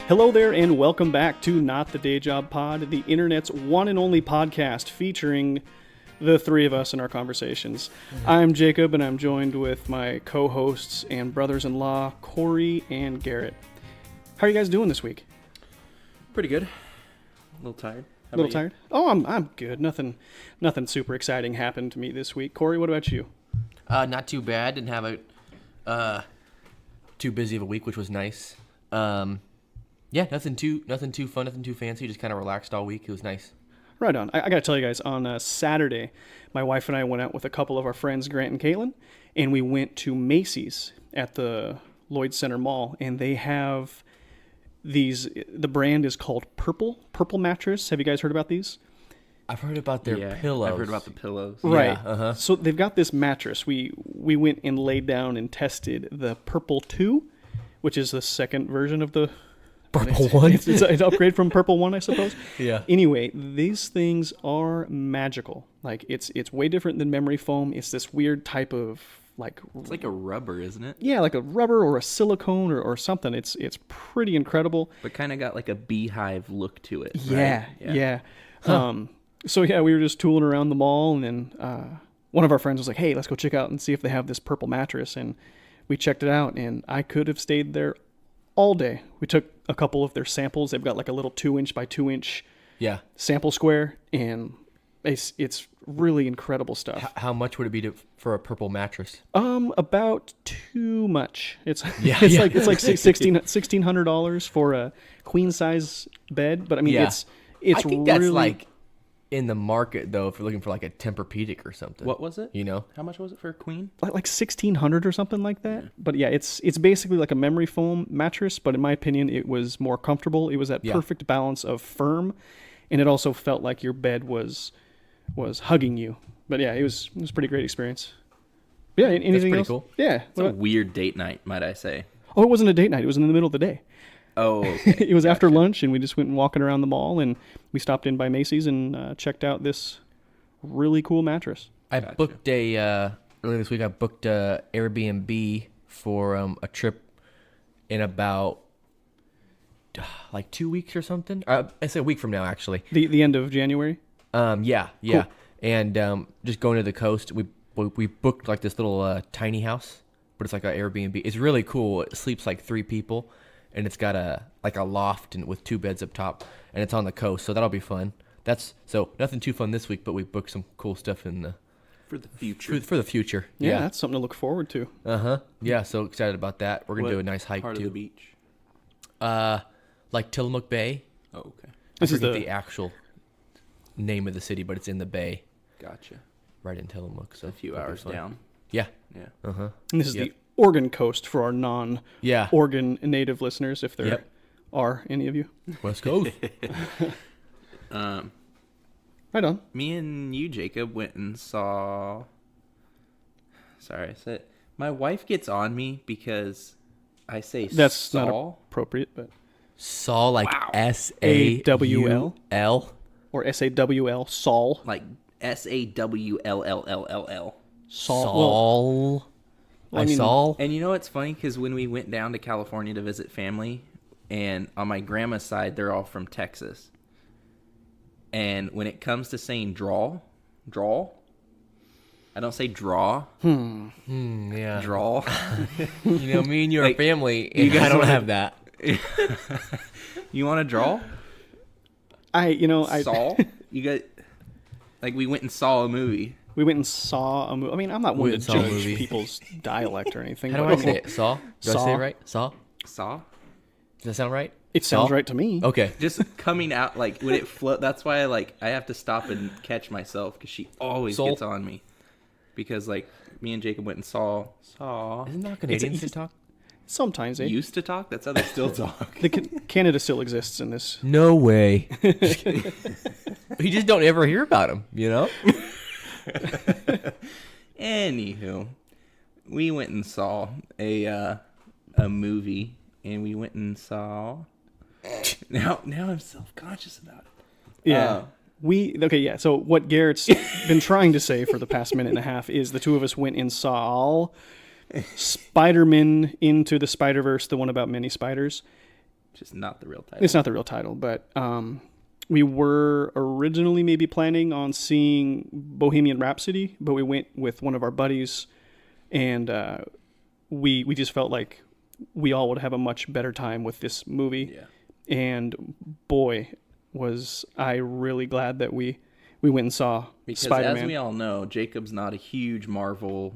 Hello there, and welcome back to Not the Day Job Pod, the internet's one and only podcast featuring the three of us in our conversations. I'm Jacob, and I'm joined with my co-hosts and brothers-in-law, Corey and Garrett. How are you guys doing this week? Pretty good. A little tired. A little tired? Oh, I'm good. Nothing super exciting happened to me this week. Corey, what about you? Not too bad. Didn't have a too busy of a week, which was nice. Yeah, nothing too fun, nothing too fancy. Just kind of relaxed all week. It was nice. Right on. I got to tell you guys, on Saturday, my wife and I went out with a couple of our friends, Grant and Caitlin, and we went to Macy's at the Lloyd Center Mall, and they have these. The brand is called Purple Mattress. Have you guys heard about these? I've heard about their pillows. I've heard about the pillows. Right. Yeah, So they've got this mattress. We went and laid down and tested the Purple 2, which is the second version of the Purple one? It's an upgrade from Purple 1, I suppose. Yeah. Anyway, these things are magical. Like, it's way different than memory foam. It's this weird type of, like... It's like a rubber, isn't it? Yeah, like a rubber or a silicone or something. It's pretty incredible. But kind of got like a beehive look to it. Yeah, right? yeah. So, yeah, we were just tooling around the mall, and then one of our friends was like, hey, let's go check out and see if they have this Purple mattress. And we checked it out, and I could have stayed there all day. We took a couple of their samples. They've got like a little 2-inch by 2-inch sample square, and it's really incredible stuff. How much would it be for a Purple mattress? About too much. It's like $1,600 for a queen size bed, but I mean it's I think really, that's like in the market though if you're looking for like a Tempur-Pedic or something. What was it? You know? How much was it for a queen? like $1,600 or something like that. But yeah, it's basically like a memory foam mattress, but in my opinion, it was more comfortable. It was that perfect balance of firm, and it also felt like your bed was hugging you. But yeah, it was a pretty great experience. Yeah, anything else? Cool. Yeah. It's a weird date night, might I say. Oh, it wasn't a date night. It was in the middle of the day. Oh, okay. It was after lunch, and we just went walking around the mall, and we stopped in by Macy's and checked out this really cool mattress. I booked earlier this week. I booked a Air BnB for a trip in about like 2 weeks or something. I say a week from now, actually. The end of January. Yeah, Cool. and just going to the coast. We booked like this little tiny house, but it's like an Airbnb. It's really cool. It sleeps like 3 people, and it's got a loft and with 2 beds up top, and it's on the coast, so that'll be fun. So nothing too fun this week, but we booked some cool stuff in the For the future. for the future. Yeah, that's something to look forward to. Yeah, so excited about that. We're gonna do a nice hike part too. of the beach? Like Tillamook Bay. Oh, okay. This I is forget the actual name of the city, but it's in the bay, Gotcha. right in Tillamook. So A few that'll be hours fun. down. Yeah. Yeah. And this is the Oregon coast for our Yeah. non-Oregon native listeners, if there Yep. are any of you. West Coast. Right on. Me and you, Jacob, went and saw... Sorry, I said... My wife gets on me because I say That's Saul. not appropriate, but Saul, like Wow. SAWL. or SAWL, Saul. Like SAWLLLL. Saul. I mean, Saul. And you know what's funny? Because when we went down to California to visit family, and on my grandma's side, they're all from Texas. And when it comes to saying draw, I don't say draw. Yeah. Draw. You know, me and your Like, family, you guys I don't wanna- have that. You want to draw? I Saw? You got... Like, we went and saw a movie. we went and saw a movie. I mean, I'm not one to went and saw a judge movie. people's dialect or anything. How do but I say it? Saw? Do I say Saw. it right? Saw? Saw? Does that sound right? It sounds Saw? right to me. Okay. Just coming out, like, when it float... That's why, I have to stop and catch myself, because she always Soul? gets on me. Because, me and Jacob went and saw... Isn't that Canadians that talk? Sometimes, eh? Used to talk? That's how they still talk. Canada still exists in this. No way. You just don't ever hear about them, you know? Anywho, we went and saw a movie, and we went and saw... Now I'm self-conscious about it. Yeah. So what Garrett's been trying to say for the past minute and a half is the two of us went and saw Spiderman Into the Spider-Verse, the one about many spiders. Just not the real title. It's not the real title, but we were originally maybe planning on seeing Bohemian Rhapsody, but we went with one of our buddies, and we just felt like we all would have a much better time with this movie. Yeah. And boy, was I really glad that we went and saw Because Spider-Man. as we all know, Jacob's not a huge Marvel.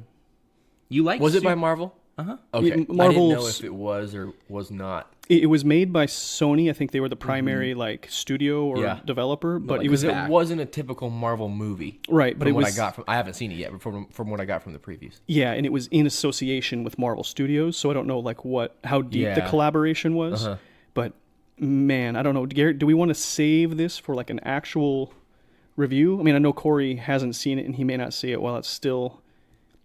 You like? Was it by Marvel? Uh-huh. Okay. Yeah, I didn't know Marvel's- if it was or was not. It was made by Sony. I think they were the primary like studio or Yeah. developer, but like it was Zach. It wasn't a typical Marvel movie. right. But From it what was I got from, I haven't seen it yet, but from what I got from the previews. yeah, and it was in association with Marvel Studios. So I don't know like how deep the Yeah. collaboration was, Uh-huh. but man, I don't know. Garrett, do we want to save this for like an actual review? I mean, I know Corey hasn't seen it, and he may not see it while it's still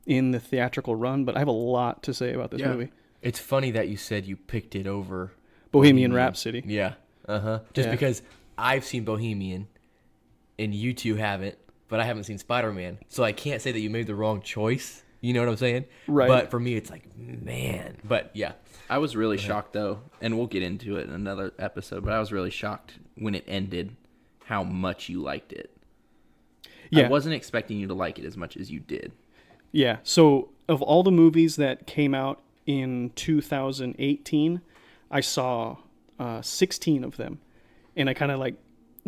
in the theatrical run, but I have a lot to say about this movie. It's funny that you said you picked it over Bohemian Rhapsody. Yeah. Just Yeah. because I've seen Bohemian and you two haven't, but I haven't seen Spider-Man. So I can't say that you made the wrong choice. You know what I'm saying? Right. But for me, it's like, man. But yeah. I was really shocked though, and we'll get into it in another episode. But I was really shocked when it ended, how much you liked it. Yeah. I wasn't expecting you to like it as much as you did. Yeah. So of all the movies that came out in 2018, I saw 16 of them, and I kind of like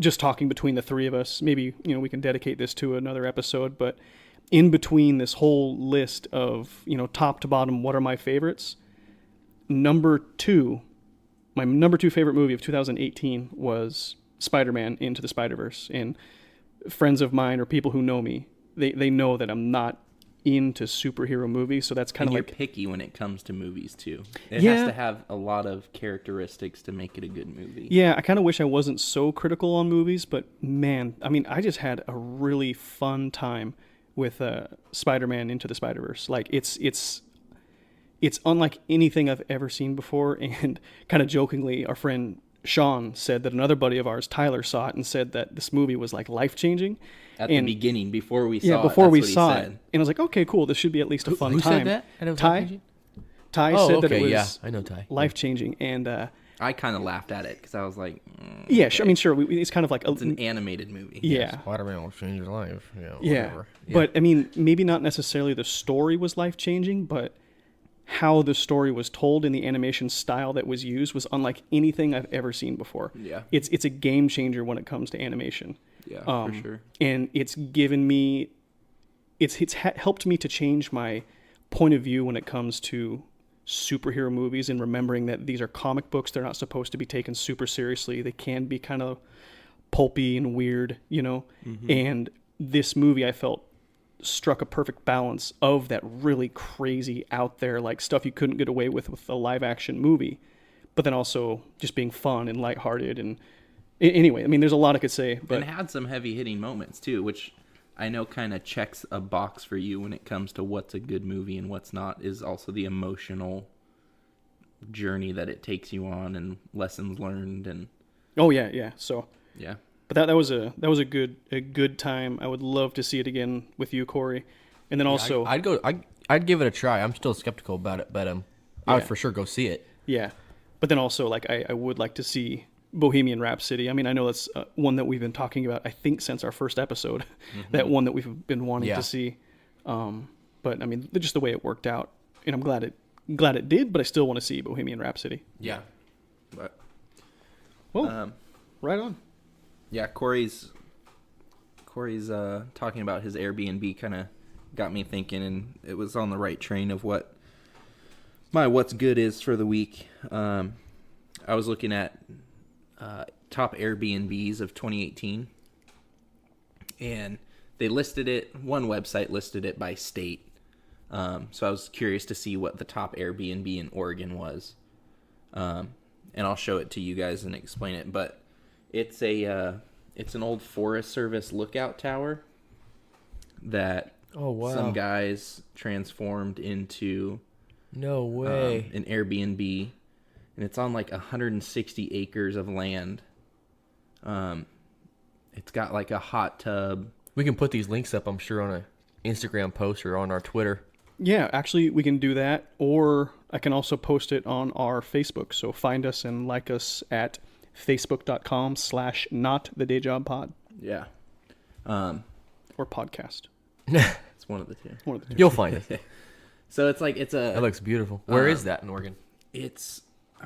just talking between the three of us. Maybe we can dedicate this to another episode, but in between this whole list of top to bottom, what are my favorites? My number two favorite movie of 2018 was Spider-Man Into the Spider-Verse, and friends of mine or people who know me, they know that I'm not into superhero movies, so that's kind And of you're like picky when it comes to movies too. It Yeah. has to have a lot of characteristics to make it a good movie. yeah, I kind of wish I wasn't so critical on movies, but man, I mean, I just had a really fun time with Spider-Man Into the Spider-Verse. Like it's unlike anything I've ever seen before, and kind of jokingly, our friend Sean said that another buddy of ours, Tyler, saw it and said that this movie was like life-changing. At the beginning, before we saw it. Yeah, before we that's what he saw said. it. And I was like, okay, cool, this should be at least a fun Who time. said that? And it was Ty? life-changing? Ty Oh, said that okay, it was yeah, I know Ty. life-changing, and I kind of laughed at it because I was like, yeah, okay. I mean, sure, it's kind of like It's an animated movie. yeah. Spider-Man will change your life. Yeah. Yeah. Whatever. But I mean, maybe not necessarily the story was life changing, but how the story was told in the animation style that was used was unlike anything I've ever seen before. Yeah. It's a game changer when it comes to animation. Yeah, Um, for sure. And it's given me, helped me to change my point of view when it comes to superhero movies, and remembering that these are comic books. They're not supposed to be taken super seriously. They can be kind of pulpy and weird, Mm-hmm. And this movie, I felt, struck a perfect balance of that really crazy out there like stuff you couldn't get away with a live action movie, but then also just being fun and lighthearted. And anyway, I mean, there's a lot I could say, but And it had some heavy hitting moments too, which I know kind of checks a box for you when it comes to what's a good movie and what's not, is also the emotional journey that it takes you on and lessons learned. And oh yeah. So, yeah, but that was a good time. I would love to see it again with you, Corey. And then also, I'd give it a try. I'm still skeptical about it, but I would Yeah. for sure go see it. yeah, but then also like I would like to see Bohemian Rhapsody. I mean, I know that's one that we've been talking about, I think, since our first episode. That one that we've been wanting Yeah. to see. But I mean, just the way it worked out, and I'm glad it did. But I still want to see Bohemian Rhapsody. Yeah. but Well, right on. yeah, Corey's talking about his Airbnb kind of got me thinking, and it was on the right train of what my what's good is for the week. I was looking at top Airbnbs of 2018, and they listed it. One website listed it by state, so I was curious to see what the top Airbnb in Oregon was, and I'll show it to you guys and explain it. But it's an old Forest Service lookout tower that Oh wow. some guys transformed into No way. an Airbnb, and it's on like 160 acres of land. It's got like a hot tub. We can put these links up, I'm sure, on a Instagram post or on our Twitter. Yeah, actually, we can do that, or I can also post it on our Facebook. So find us and like us at facebook.com/notthedayjobpod Yeah. or podcast. It's one of the two. One of the two. You'll find it. So it's like, That looks beautiful. Where is that in Oregon? I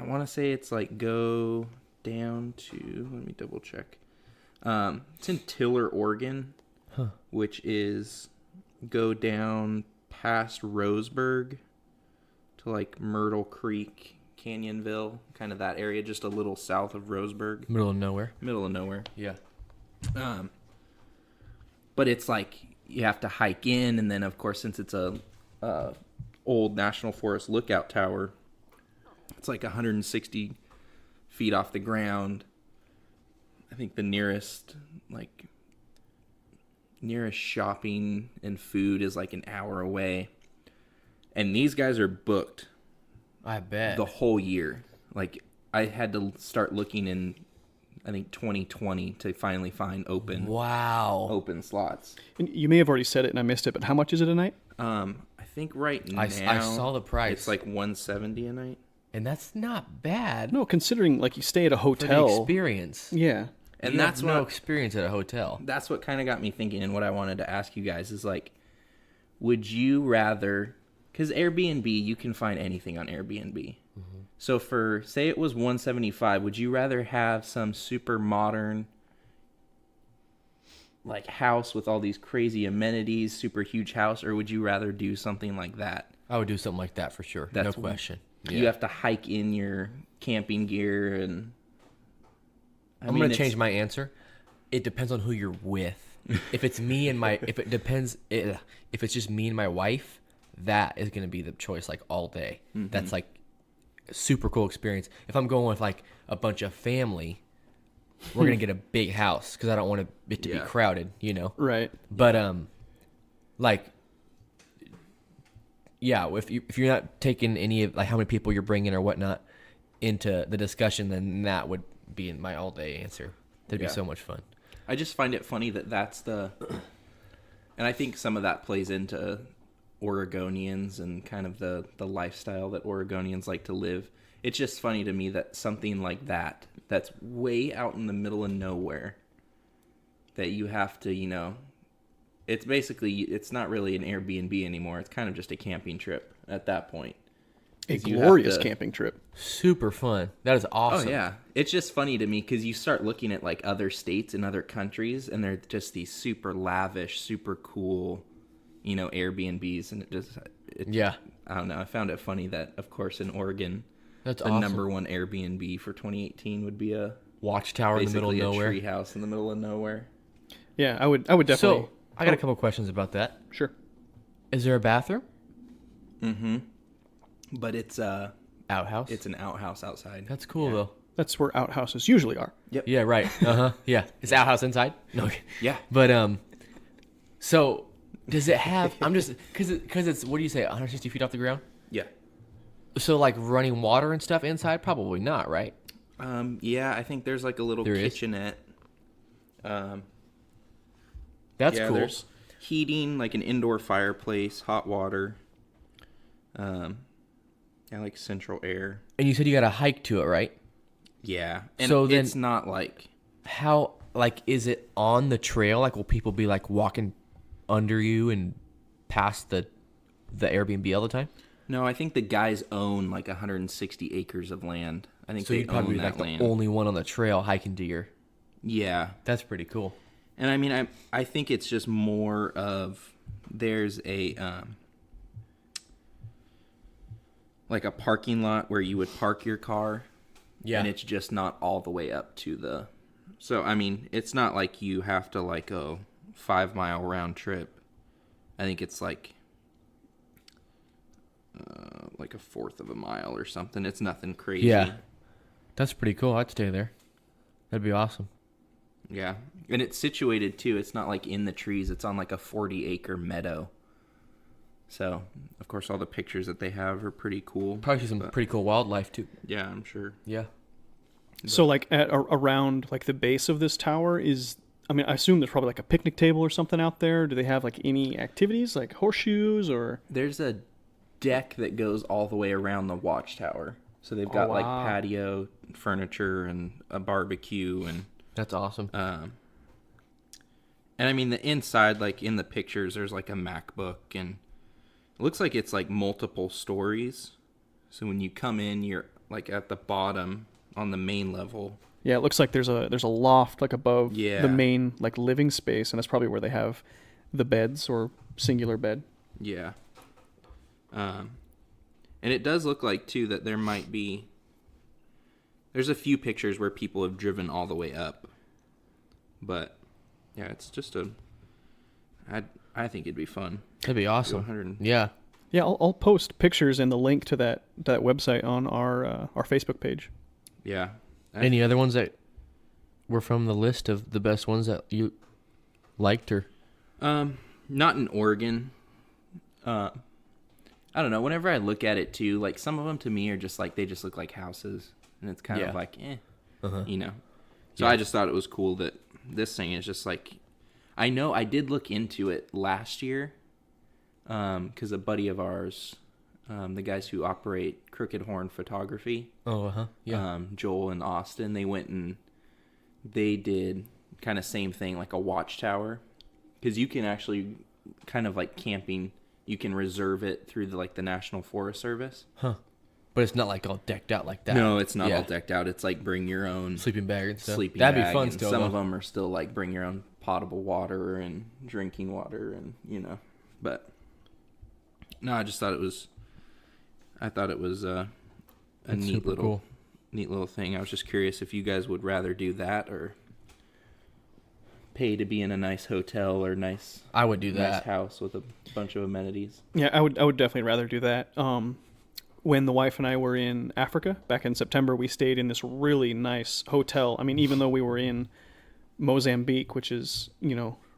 want to say it's like go down to, let me double check. It's in Tiller, Oregon, which is go down past Roseburg to like Myrtle Creek, Canyonville, kind of that area, just a little south of Roseburg. Middle of nowhere. Middle of nowhere. Yeah. But it's like you have to hike in, and then of course, since it's a old National Forest lookout tower, it's like 160 feet off the ground. I think the nearest shopping and food is like an hour away. And these guys are booked I bet. the whole year. Like, I had to start looking in, I think, 2020 to finally find open slots. And you may have already said it and I missed it, but how much is it a night? I think right now I saw the price. It's like $170 a night. And that's not bad. No, considering like you stay at a For the hotel. experience. Yeah. And You that's have no what experience at a hotel. that's what kind of got me thinking, and what I wanted to ask you guys is like, would you rather, because Airbnb, you can find anything on Airbnb. Mm-hmm. So for, say it was $175, would you rather have some super modern like house with all these crazy amenities, super huge house, or would you rather do something like that? I would do something like that for sure. That's no question. You have to hike in your camping gear, and I'm going to change my answer. It depends on who you're with. If it's me and my, if it's just me and my wife, that is going to be the choice like all day. Mm-hmm. That's like a super cool experience. If I'm going with like a bunch of family, we're going to get a big house because I don't want it to be crowded, you know? Right. But, like, yeah, if you're not taking any of, like, how many people you're bringing or whatnot into the discussion, then that would be my all-day answer. That'd be so much fun. I just find it funny that that's the, and I think some of that plays into Oregonians and kind of the lifestyle that Oregonians like to live. It's just funny to me that something like that's way out in the middle of nowhere, that you have to, you know, it's basically, it's not really an Airbnb anymore. It's kind of just a camping trip at that point. A glorious camping trip. Super fun. That is awesome. Oh, yeah. It's just funny to me because you start looking at like other states and other countries, and they're just these super lavish, super cool, you know, Airbnbs. And I don't know. I found it funny that, of course, in Oregon, that's the awesome. number one Airbnb for 2018 would be a watchtower in the middle of nowhere. Basically a tree house in the middle of nowhere. Yeah, I would definitely. So, I got a couple questions about that. Sure. Is there a bathroom? Mm-hmm. But it's outhouse. It's an outhouse outside. That's cool though. That's where outhouses usually are. Yep. Yeah, right. Yeah. Is outhouse inside? No. Yeah. But so does it have? I'm just because it's what do you say? 160 feet off the ground. Yeah. So like running water and stuff inside? Probably not, right? Yeah, I think there's like a little kitchenette. That's cool. There's heating, like an indoor fireplace, hot water. Yeah, like central air. And you said you got to hike to it, right? Yeah. And so then it's not like, how, like, is it on the trail? Like, will people be like walking under you and past the Airbnb all the time? No, I think the guys own like 160 acres of land. I think so they you'd probably own be that like land. the only one on the trail hiking to your. Yeah. That's pretty cool. And I mean, I think it's just more of, there's a like a parking lot where you would park your car. Yeah. And it's just not all the way up to the, so I mean, it's not like you have to like a 5-mile round trip. I think it's like a fourth of a mile or something. It's nothing crazy. Yeah. That's pretty cool. I'd stay there. That'd be awesome. Yeah. And it's situated too. It's not like in the trees. It's on like a 40-acre meadow. So, of course, all the pictures that they have are pretty cool. Probably some pretty cool wildlife too. Yeah, I'm sure. Yeah. So, like around like the base of this tower is, I mean, I assume there's probably like a picnic table or something out there. Do they have like any activities like horseshoes or? There's a deck that goes all the way around the watchtower. So they've got like patio furniture and a barbecue and That's awesome. and I mean the inside, like in the pictures, there's like a MacBook and it looks like it's like multiple stories. So when you come in, you're like at the bottom on the main level. Yeah, it looks like there's a loft like above Yeah. the main like living space, and that's probably where they have the beds or singular bed. Yeah. And it does look like too that there's a few pictures where people have driven all the way up. But yeah, it's just I think it'd be fun. That'd be awesome. Yeah. Yeah, I'll post pictures and the link to that website on our Facebook page. Yeah. Any other ones that were from the list of the best ones that you liked or? Not in Oregon. I don't know. Whenever I look at it too, like some of them to me are just like, they just look like houses and it's kind of like, you know? So I just thought it was cool that this thing is just like, I know I did look into it last year. 'Cause a buddy of ours, the guys who operate Crooked Horn Photography, Joel and Austin, they went and they did kind of same thing, like a watchtower, because you can actually kind of like camping, you can reserve it through the National Forest Service. But it's not like all decked out like that. No, it's not all decked out. It's like bring your own sleeping bag and stuff. That'd be fun. Still, some of them are still like bring your own potable water and drinking water, and but. No, I just thought it was. I thought it was a neat little thing. I was just curious if you guys would rather do that or pay to be in a nice hotel or nice. I would do nice that. House with a bunch of amenities. Yeah, I would definitely rather do that. When the wife and I were in Africa back in September, we stayed in this really nice hotel. I mean, even though we were in Mozambique, which is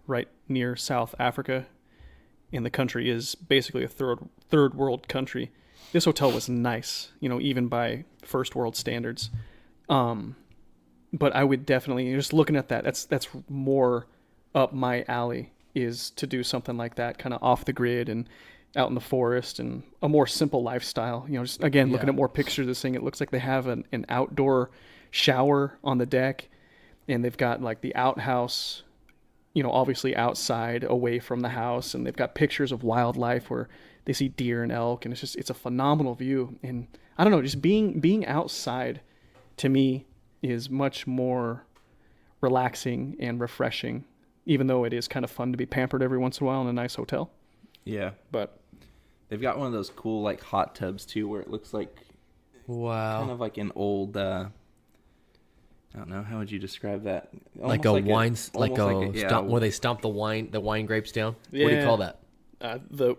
right near South Africa. And the country is basically a third world country. This hotel was nice, even by first world standards. But I would definitely, just looking at that, that's more up my alley, is to do something like that, kind of off the grid and out in the forest and a more simple lifestyle. Just again, looking at more pictures of this thing, it looks like they have an outdoor shower on the deck, and they've got like the outhouse, obviously outside away from the house, and they've got pictures of wildlife where they see deer and elk, and it's a phenomenal view. And I don't know, just being outside to me is much more relaxing and refreshing, even though it is kind of fun to be pampered every once in a while in a nice hotel. Yeah. But they've got one of those cool like hot tubs too, where it looks like kind of like an old I don't know, how would you describe that? Like a wine, where they stomp the wine grapes down. Yeah. What do you call that? The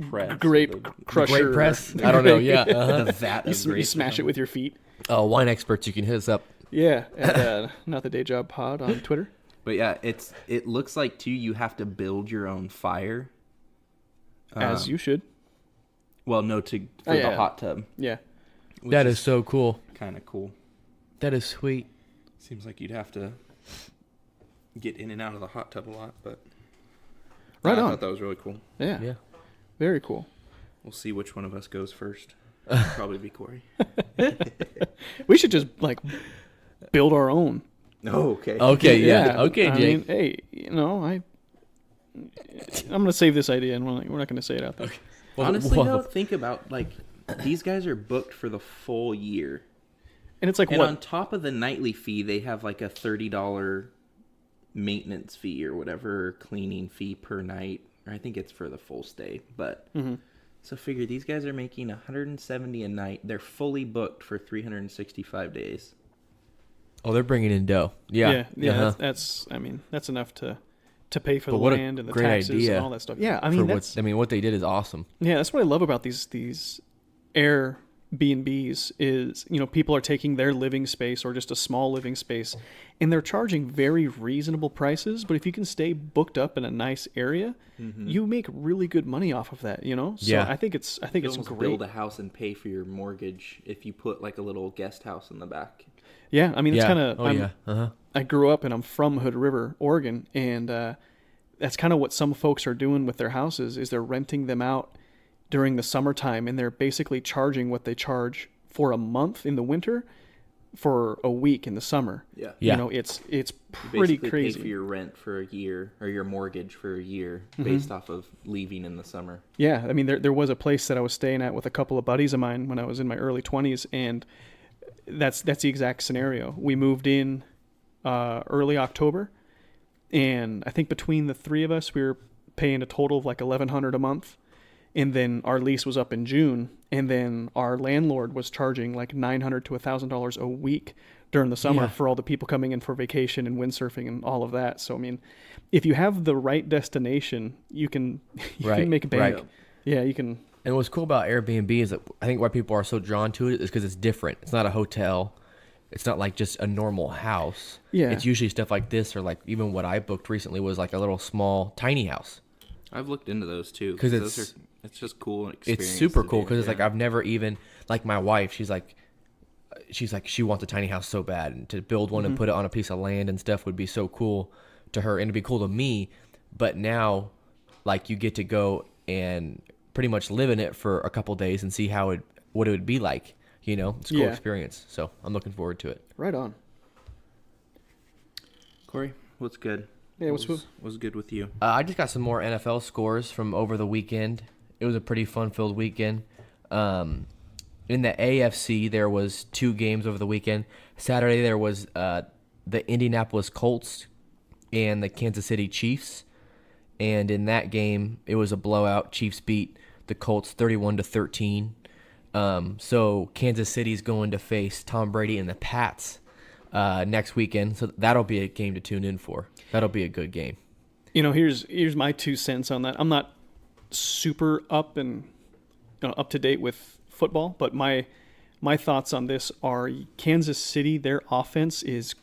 press, grape crusher. Grape press? I don't know. Yeah. The vat of You smash it with your feet. Oh, wine experts, you can hit us up. Yeah, at Not the Day Job Pod on Twitter. But yeah, it looks like too you have to build your own fire. As you should. Well, no, for the hot tub. Yeah. That is so cool. Kind of cool. That is sweet. Seems like you'd have to get in and out of the hot tub a lot, but right on. I thought that was really cool. Yeah. Yeah. Very cool. We'll see which one of us goes first. Probably be Corey. We should just build our own. Oh, okay. Okay, yeah. Okay, I Jake. mean, I'm gonna save this idea, and we're not gonna say it out there. Okay. Honestly, though, think about these guys are booked for the full year. And it's like, on top of the nightly fee, they have like a $30 maintenance fee or whatever, cleaning fee per night. Or I think it's for the full stay. But so figure these guys are making $170 a night. They're fully booked for 365 days. Oh, they're bringing in dough. Yeah. That's enough to pay for the land and the taxes and all that stuff. Yeah, what they did is awesome. Yeah, that's what I love about these Air BnBs is, people are taking their living space or just a small living space, and they're charging very reasonable prices. But if you can stay booked up in a nice area, you make really good money off of that. So I think it's great. Build a house and pay for your mortgage if you put like a little guest house in the back. Yeah, I mean it's kind of. I grew up and I'm from Hood River, Oregon, and that's kind of what some folks are doing with their houses is they're renting them out during the summertime, and they're basically charging what they charge for a month in the winter for a week in the summer. Yeah. Yeah. You know, it's You pretty basically crazy. pay for your rent for a year or your mortgage for a year Mm-hmm. based off of leaving in the summer. Yeah, I mean, there was a place that I was staying at with a couple of buddies of mine when I was in my early 20s, and that's the exact scenario. We moved in early October, and I think between the three of us, we were paying a total of like $1,100 a month, and then our lease was up in June, and then our landlord was charging like $900 to $1,000 a week during the summer Yeah. for all the people coming in for vacation and windsurfing and all of that. So I mean, if you have the right destination, you can Right, make a bank. right. Yeah, you can. And what's cool about Airbnb is that I think why people are so drawn to it is because it's different. It's not a hotel. It's not like just a normal house. Yeah. It's usually stuff like this, or like even what I booked recently was like a little small tiny house. I've looked into those too. 'Cause It's just cool and experience. It's super to cool do, because it's like yeah. I've never even, like my wife, she's like she wants a tiny house so bad, and to build one and put it on a piece of land and stuff would be so cool to her, and it'd be cool to me. But now, like, you get to go and pretty much live in it for a couple days and see what it would be like. You know, it's a cool Yeah. experience. So I'm looking forward to it. Right on. Corey, what's good? Yeah, what's what's good with you? I just got some more NFL scores from over the weekend. It was a pretty fun-filled weekend. In the AFC, there was 2 games over the weekend. Saturday, there was the Indianapolis Colts and the Kansas City Chiefs. And in that game, it was a blowout. Chiefs beat the Colts 31-13. So Kansas City's going to face Tom Brady and the Pats next weekend. So that'll be a game to tune in for. That'll be a good game. You know, here's my 2 cents on that. I'm not super up to date with football, but my thoughts on this are Kansas City, their offense is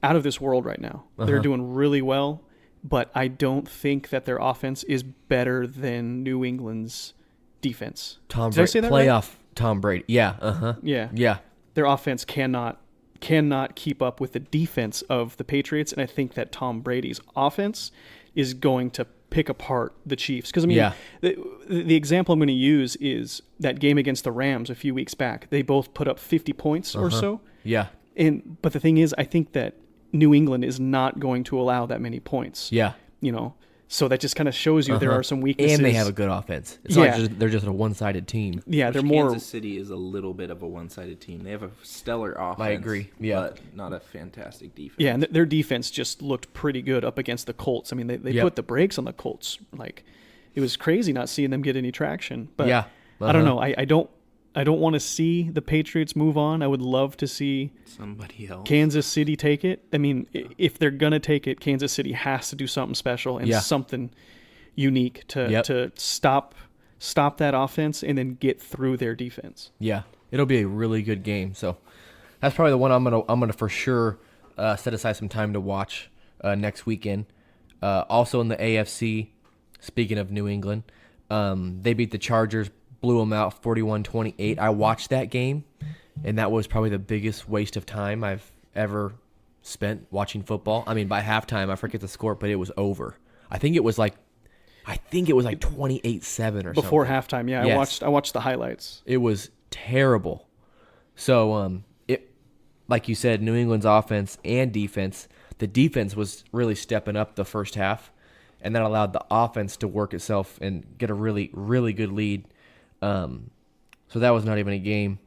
out of this world right now. They're doing really well, but I don't think that their offense is better than New England's defense. Tom Did I Brady, say that right? playoff Tom Brady. Yeah, Yeah. yeah. Their offense cannot keep up with the defense of the Patriots, and I think that Tom Brady's offense is going to pick apart the Chiefs. Because I mean, Yeah. the example I'm going to use is that game against the Rams a few weeks back. They both put up 50 points or so, Yeah, but the thing is, I think that New England is not going to allow that many points. yeah. You know, so that just kind of shows you there are some weaknesses. And they have a good offense. It's Yeah. not just they're just a one-sided team. Yeah, they're Which more. Kansas City is a little bit of a one-sided team. They have a stellar offense. I agree, yeah. But not a fantastic defense. Yeah, and their defense just looked pretty good up against the Colts. I mean, they Yep. put the brakes on the Colts. Like, it was crazy not seeing them get any traction. But Yeah, I don't know. I don't want to see the Patriots move on. I would love to see Somebody else. Kansas City take it. I mean, if they're gonna take it, Kansas City has to do something special and Yeah. something unique to stop that offense and then get through their defense. Yeah, it'll be a really good game. So that's probably the one I'm gonna for sure set aside some time to watch next weekend. Also in the AFC, speaking of New England, they beat the Chargers, blew them out 41-28. I watched that game, and that was probably the biggest waste of time I've ever spent watching football. I mean, by halftime, I forget the score, but it was over. I think it was like 28-7 or Before something. halftime, yeah, Yes. I watched the highlights. It was terrible. So, like you said, New England's offense and defense, the defense was really stepping up the first half, and that allowed the offense to work itself and get a really, really good lead. So that was not even a game.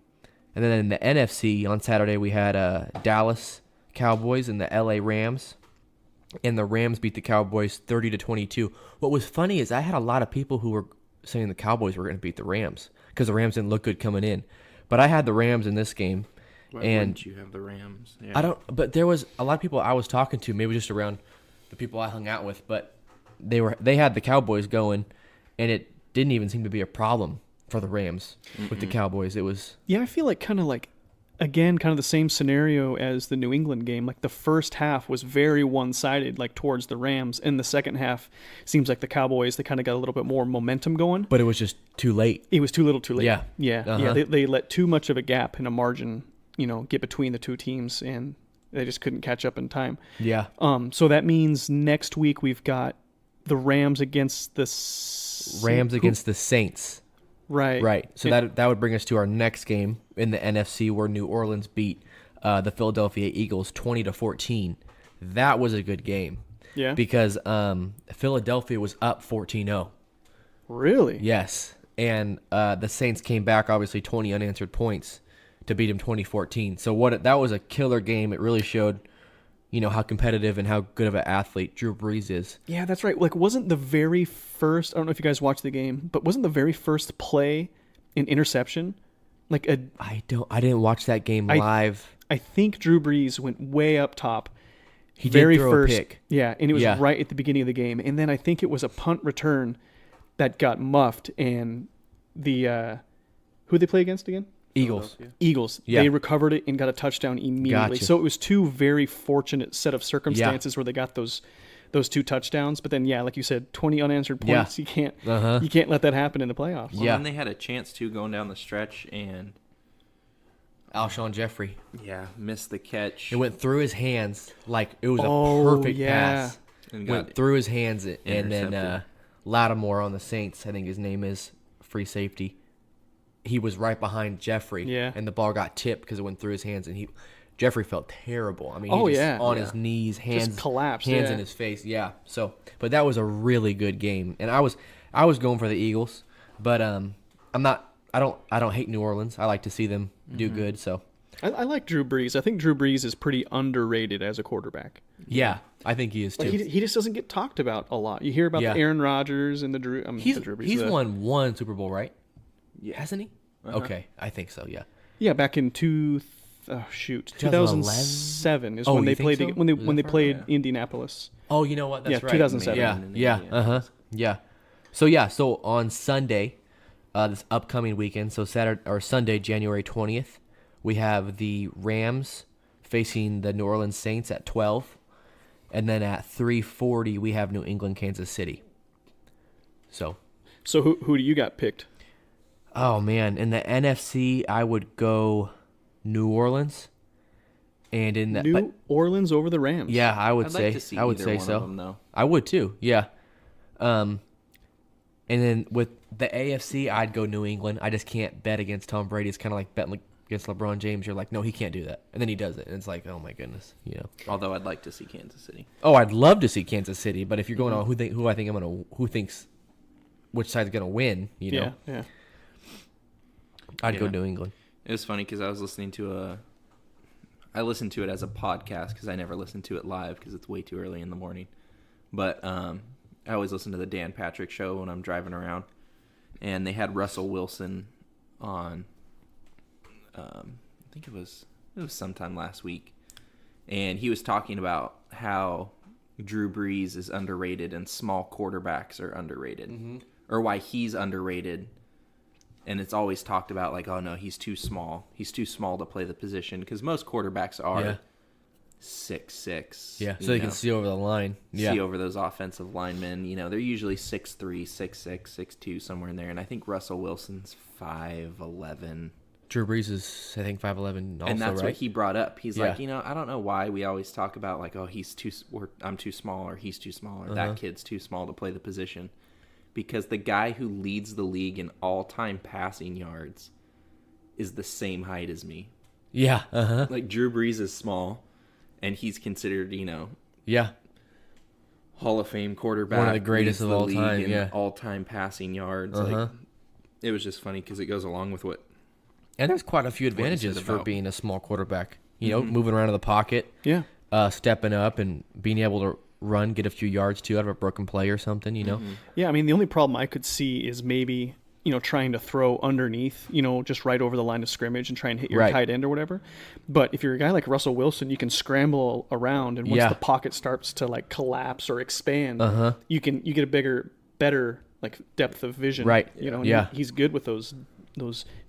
And then in the NFC on Saturday, we had Dallas Cowboys and the LA Rams. And the Rams beat the Cowboys 30-22. What was funny is I had a lot of people who were saying the Cowboys were going to beat the Rams because the Rams didn't look good coming in. But I had the Rams in this game. Why and wouldn't you have the Rams? Yeah. I don't. But there was a lot of people I was talking to, maybe just around the people I hung out with. But they had the Cowboys going, and it didn't even seem to be a problem for the Rams with the Cowboys. It was Yeah, I feel like again, kind of the same scenario as the New England game. Like the first half was very one-sided, like towards the Rams, and the second half seems like the Cowboys, they kind of got a little bit more momentum going. but it was just too late. It was too little, too late. Yeah. yeah. Uh-huh. They let too much of a gap and a margin, get between the two teams, and they just couldn't catch up in time. Yeah. So that means next week we've got the Rams against the Rams against the Saints. Right. Right. So that would bring us to our next game in the NFC, where New Orleans beat the Philadelphia Eagles 20-14. That was a good game. Yeah. Because Philadelphia was up 14-0. Really? Yes. And the Saints came back, obviously 20 unanswered points to beat them 20-14. So that was a killer game. It really showed, how competitive and how good of an athlete Drew Brees is. Yeah, that's right. Like, wasn't the very first, I don't know if you guys watched the game, but wasn't the very first play an interception? Like I didn't watch that game live. I think Drew Brees went way up top. He did throw a pick. Yeah, and it was right at the beginning of the game. And then I think it was a punt return that got muffed, and the who they play against again? Eagles. Yeah. They recovered it and got a touchdown immediately. Gotcha. So it was two very fortunate set of circumstances where they got those two touchdowns. But then, like you said, 20 unanswered points. You can't let that happen in the playoffs. Well, and they had a chance to going down the stretch, and Alshon Jeffrey. Yeah, missed the catch. It went through his hands like it was a perfect pass. And went through his hands, and then Lattimore on the Saints, I think his name is, free safety. He was right behind Jeffrey, and the ball got tipped because it went through his hands, and Jeffrey felt terrible. I mean, he was on his knees, hands just collapsed, hands in his face. Yeah. So, but that was a really good game, and I was going for the Eagles, but I'm not. I don't hate New Orleans. I like to see them do good. So I like Drew Brees. I think Drew Brees is pretty underrated as a quarterback. Yeah, I think he is too. Like he just doesn't get talked about a lot. You hear about the Aaron Rodgers and the Drew. He's the Drew Brees, he's won one Super Bowl, right? Yeah. Hasn't he? Okay, I think so. Yeah. Yeah, back in 2007 is when they played so? when they played Indianapolis. Oh, you know what? That's right. 2007. Yeah. So so on Sunday, this upcoming weekend, so Sunday, January 20th, we have the Rams facing the New Orleans Saints at 12, and then at 3:40 we have New England, Kansas City. So who do you got picked? Oh man, in the NFC I would go New Orleans, and in the Orleans over the Rams. Yeah, I would I'd say like to see I would either say one so. of them, though. I would too. Yeah. And then with the AFC, I'd go New England. I just can't bet against Tom Brady. It's kind of like betting against LeBron James. You're like, no, he can't do that, and then he does it, and it's like, oh my goodness, Although I'd like to see Kansas City. Oh, I'd love to see Kansas City, but if you're going on who thinks which side's gonna win, Yeah. I'd go New England. It was funny because I was listening to I listened to it as a podcast because I never listened to it live because it's way too early in the morning. But I always listen to the Dan Patrick Show when I'm driving around, and they had Russell Wilson on. I think it was sometime last week, and he was talking about how Drew Brees is underrated and small quarterbacks are underrated, or why he's underrated. And it's always talked about like, oh no, he's too small. He's too small to play the position because most quarterbacks are 6'6". Yeah, so they can see over the line. See over those offensive linemen. They're usually 6'3", 6'6", 6'2", somewhere in there. And I think Russell Wilson's 5'11". Drew Brees is, I think, 5'11" also, and that's right? what he brought up. He's like, I don't know why we always talk about like, oh, I'm too small, or he's too small, or that kid's too small to play the position. Because the guy who leads the league in all-time passing yards is the same height as me. Yeah. Like Drew Brees is small, and he's considered, Hall of Fame quarterback, one of the greatest of all time. In all-time passing yards. Like, it was just funny because it goes along with what. And there's quite a few advantages for being a small quarterback. Moving around in the pocket. Yeah. Stepping up and being able to run, get a few yards too out of a broken play or something, Yeah, I mean, the only problem I could see is maybe, trying to throw underneath, just right over the line of scrimmage and try and hit your tight end or whatever. But if you're a guy like Russell Wilson, you can scramble around, and once the pocket starts to like collapse or expand, you get a better like depth of vision. Right. He's good with those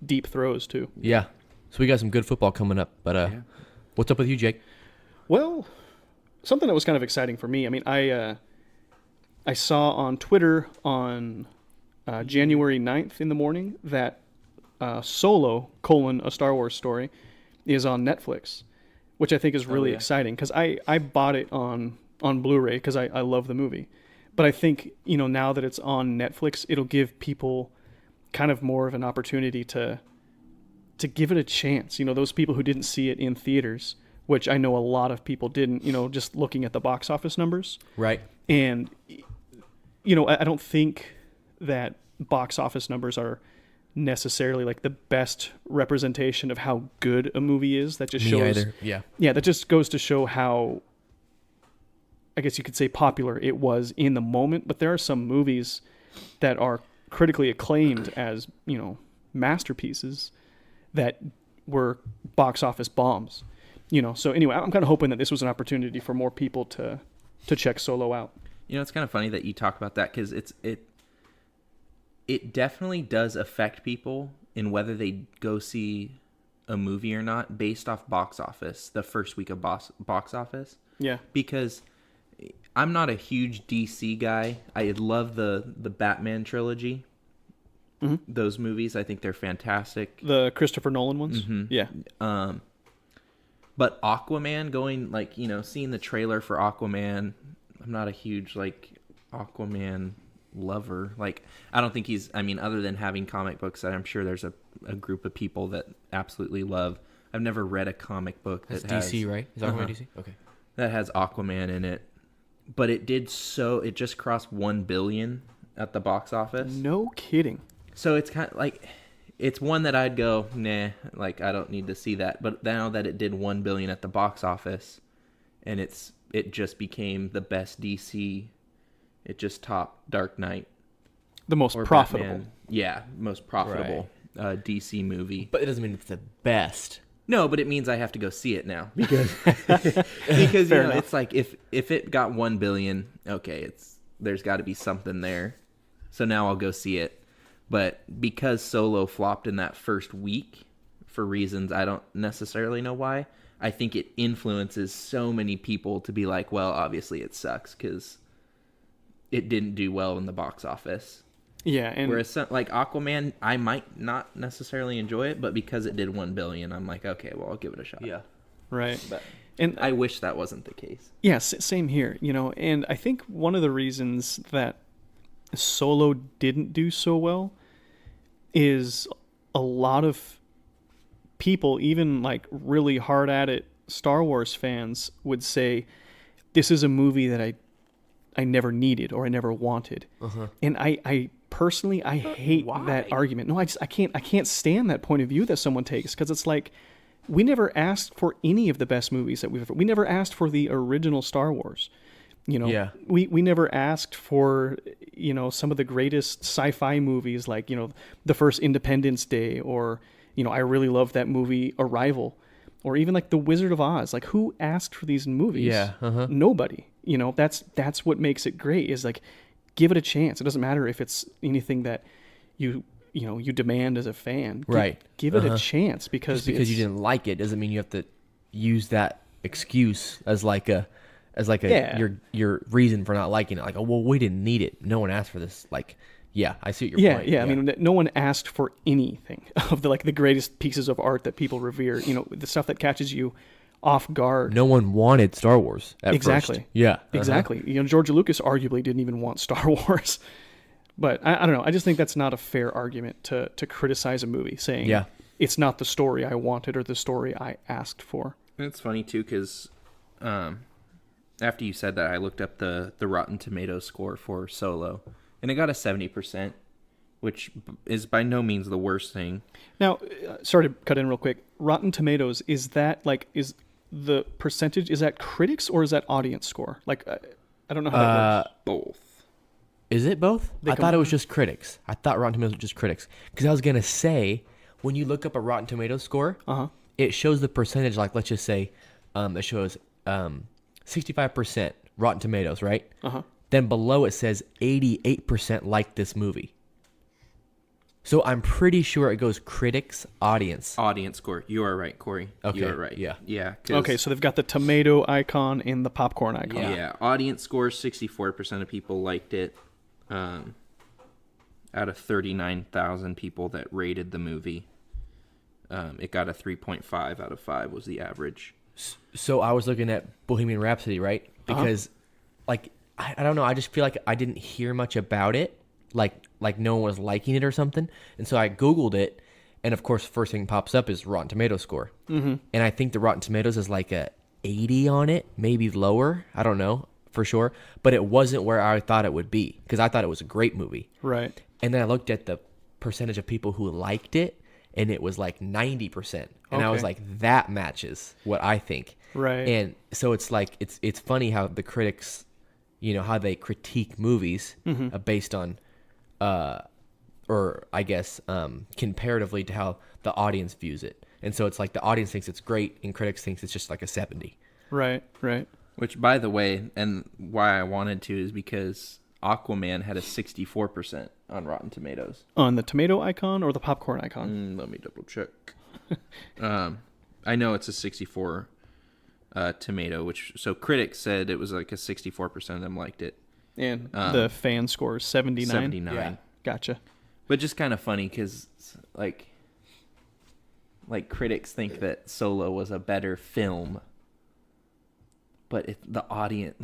deep throws too. Yeah. So we got some good football coming up, but what's up with you, Jake? Well, something that was kind of exciting for me. I mean, I saw on Twitter on January 9th in the morning that Solo: A Star Wars Story is on Netflix, which I think is really exciting because I bought it on Blu-ray because I love the movie. But I think, now that it's on Netflix, it'll give people kind of more of an opportunity to give it a chance. You know, those people who didn't see it in theaters, which I know a lot of people didn't, you know, just looking at the box office numbers. Right. And, you know, I don't think that box office numbers are necessarily like the best representation of how good a movie is. That just shows. Either. Yeah. Yeah, that just goes to show how, I guess you could say, popular it was in the moment. But there are some movies that are critically acclaimed as, you know, masterpieces that were box office bombs. You know, so anyway, I'm kind of hoping that this was an opportunity for more people to check Solo out. You know, it's kind of funny that you talk about that because it definitely does affect people in whether they go see a movie or not based off box office, the first week of box office. Yeah. Because I'm not a huge DC guy. I love the Batman trilogy. Mm-hmm. Those movies, I think they're fantastic. The Christopher Nolan ones? Mm-hmm. Yeah. But Aquaman, going, like, you know, seeing the trailer for Aquaman, I'm not a huge, like, Aquaman lover. Like, I don't think he's, I mean, other than having comic books that I'm sure there's a group of people that absolutely love. I've never read a comic book that That's DC, has, right? Is Aquaman DC? Okay. that has Aquaman in it. But it just crossed 1 billion at the box office. No kidding. So it's kind of like, it's one that I'd go, nah, like, I don't need to see that. But now that it did 1 billion at the box office, and it just became the best DC, it just topped Dark Knight. The most or profitable. Batman. Yeah, most profitable DC movie. But it doesn't mean it's the best. No, but it means I have to go see it now because you know, enough. it's like if it got 1 billion, okay, there's got to be something there. So now I'll go see it. But because Solo flopped in that first week for reasons I don't necessarily know why, I think it influences so many people to be like, well, obviously it sucks because it didn't do well in the box office. Yeah, and Whereas like Aquaman, I might not necessarily enjoy it, but because it did 1 billion, I'm like, okay, well, I'll give it a shot. Yeah. right. But And I wish that wasn't the case. yeah, same here, you know, and I think one of the reasons that Solo didn't do so well is a lot of people, even like really hard at it Star Wars fans, would say this is a movie that I never needed or I never wanted. And I personally, I hate that argument. No, I can't stand that point of view that someone takes, because it's like, we never asked for any of the best movies that we never asked for the original Star Wars. You know, Yeah. we never asked for, you know, some of the greatest sci-fi movies, like, you know, the first Independence Day, or, you know, I really love that movie Arrival, or even like The Wizard of Oz. Like, who asked for these movies? Yeah, Nobody. You know, that's what makes it great, is like, give it a chance. It doesn't matter if it's anything that you demand as a fan. Right. Give it a chance, because Just because you didn't like it doesn't mean you have to use that excuse as like a Yeah. your reason for not liking it. Like, oh, well, we didn't need it. No one asked for this. Like, yeah, I see what your point. Yeah. I mean, no one asked for anything of the greatest pieces of art that people revere. You know, the stuff that catches you off guard. No one wanted Star Wars at Exactly. first. Yeah. Exactly. You know, George Lucas arguably didn't even want Star Wars. But I don't know. I just think that's not a fair argument to criticize a movie, saying it's not the story I wanted or the story I asked for. And it's funny too, because after you said that, I looked up the Rotten Tomatoes score for Solo, and it got a 70%, which is by no means the worst thing. Now, sorry to cut in real quick. Rotten Tomatoes, is that is the percentage, is that critics or is that audience score? Like, I don't know how that works. Both. Is it both? I thought it was just critics. I thought Rotten Tomatoes was just critics. Because I was going to say, when you look up a Rotten Tomatoes score, it shows the percentage, like, let's just say, it shows 65% Rotten Tomatoes, right? Then below it says 88% like this movie. So I'm pretty sure it goes critics, audience. Audience score. You are right, Corey. Okay. You are right. Yeah. Yeah. Okay, so they've got the tomato icon and the popcorn icon. Yeah. Audience score, 64% of people liked it. Out of 39,000 people that rated the movie, it got a 3.5 out of 5 was the average. So I was looking at Bohemian Rhapsody, right? Because, like, I don't know. I just feel like I didn't hear much about it. like no one was liking it or something. And so I Googled it, and of course, first thing pops up is Rotten Tomatoes score. Mm-hmm. And I think the Rotten Tomatoes is like a 80 on it, maybe lower. I don't know for sure, but it wasn't where I thought it would be because I thought it was a great movie. Right. And then I looked at the percentage of people who liked it, and it was like 90%. And I was Okay. like, that matches what I think. Right. And so it's like it's funny how the critics, how they critique movies based on, or I guess comparatively to how the audience views it. And so it's like the audience thinks it's great, and critics thinks it's just like a 70. Right. Which, by the way, and why I wanted to is because Aquaman had a 64% on Rotten Tomatoes. On the tomato icon or the popcorn icon? Let me double check. I know it's a 64 tomato, so critics said it was like a 64% of them liked it. And the fan score is 79? 79. Yeah. Gotcha. But just kind of funny because, like critics think that Solo was a better film, but the audience,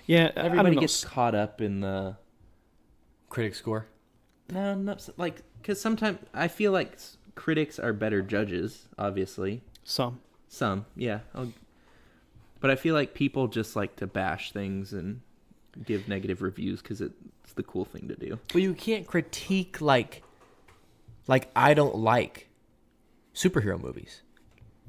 Yeah, everybody I don't know. gets caught up in the Critic score? no, because sometimes I feel like critics are better judges. Obviously, Some. yeah, but I feel like people just like to bash things and give negative reviews because it's the cool thing to do. But you can't critique like I don't like superhero movies.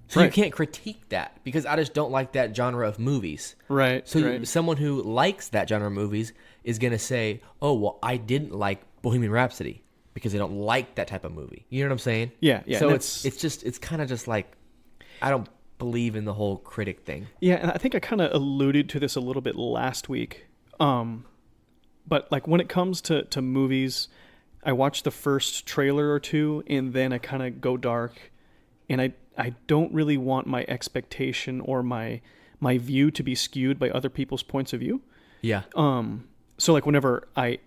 So you Right. can't critique that because I just don't like that genre of movies. Right. So right. someone who likes that genre of movies is going to say, oh, well, I didn't like Bohemian Rhapsody because I don't like that type of movie. You know what I'm saying? Yeah. So and it's kind of just like, I don't believe in the whole critic thing. Yeah, and I think I kind of alluded to this a little bit last week. But like when it comes to movies, I watch the first trailer or two and then I kind of go dark, and I don't really want my expectation or my view to be skewed by other people's points of view. Yeah. So like whenever I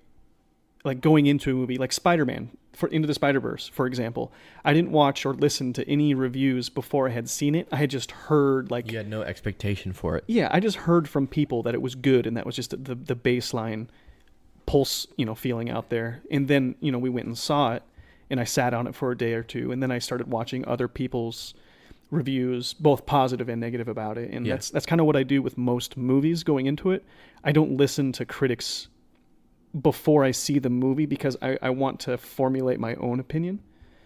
like going into a movie like Spider-Man for Into the Spider-Verse, for example, I didn't watch or listen to any reviews before I had seen it. I had just heard like You had no expectation for it. yeah, I just heard from people that it was good, and that was just the baseline pulse, feeling out there. And then, we went and saw it, and I sat on it for a day or two, and then I started watching other people's reviews, both positive and negative about it. And Yeah. that's kind of what I do with most movies going into it. I don't listen to critics before I see the movie because I want to formulate my own opinion.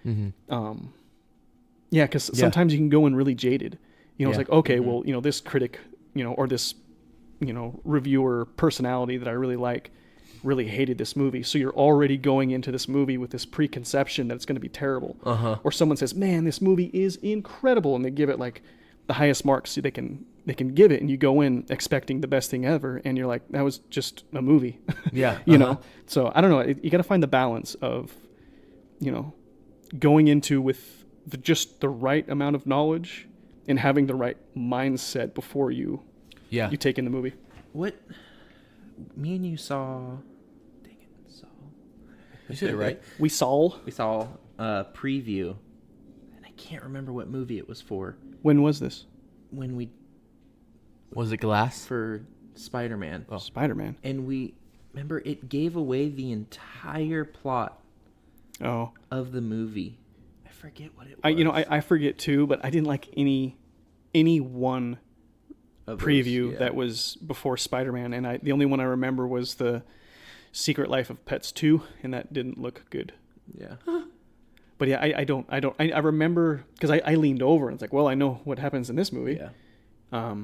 Mm-hmm. Yeah, because Yeah. sometimes you can go in really jaded. It's Yeah. like, okay, well, this critic, or this, reviewer personality that I really like really hated this movie. So you're already going into this movie with this preconception that it's going to be terrible. Uh-huh. Or someone says, man, this movie is incredible. And they give it like the highest marks they can give it. And you go in expecting the best thing ever. And you're like, that was just a movie. Yeah. you uh-huh. know? So I don't know. You got to find the balance of, going into with just the right amount of knowledge and having the right mindset before you Yeah. take in the movie. What? Me and you saw. Dang it, saw. You said it right. We saw. We saw a preview, and I can't remember what movie it was for. When was this? When we Was it Glass? for Spider-Man, Spider-Man. and we remember it gave away the entire plot Oh, of the movie. I forget what it was. I forget too, but I didn't like any one Of those, preview yeah. that was before Spider-Man, and the only one I remember was the Secret Life of Pets 2, and that didn't look good. Yeah. But yeah, I remember because I leaned over and it's like, well, I know what happens in this movie. Yeah.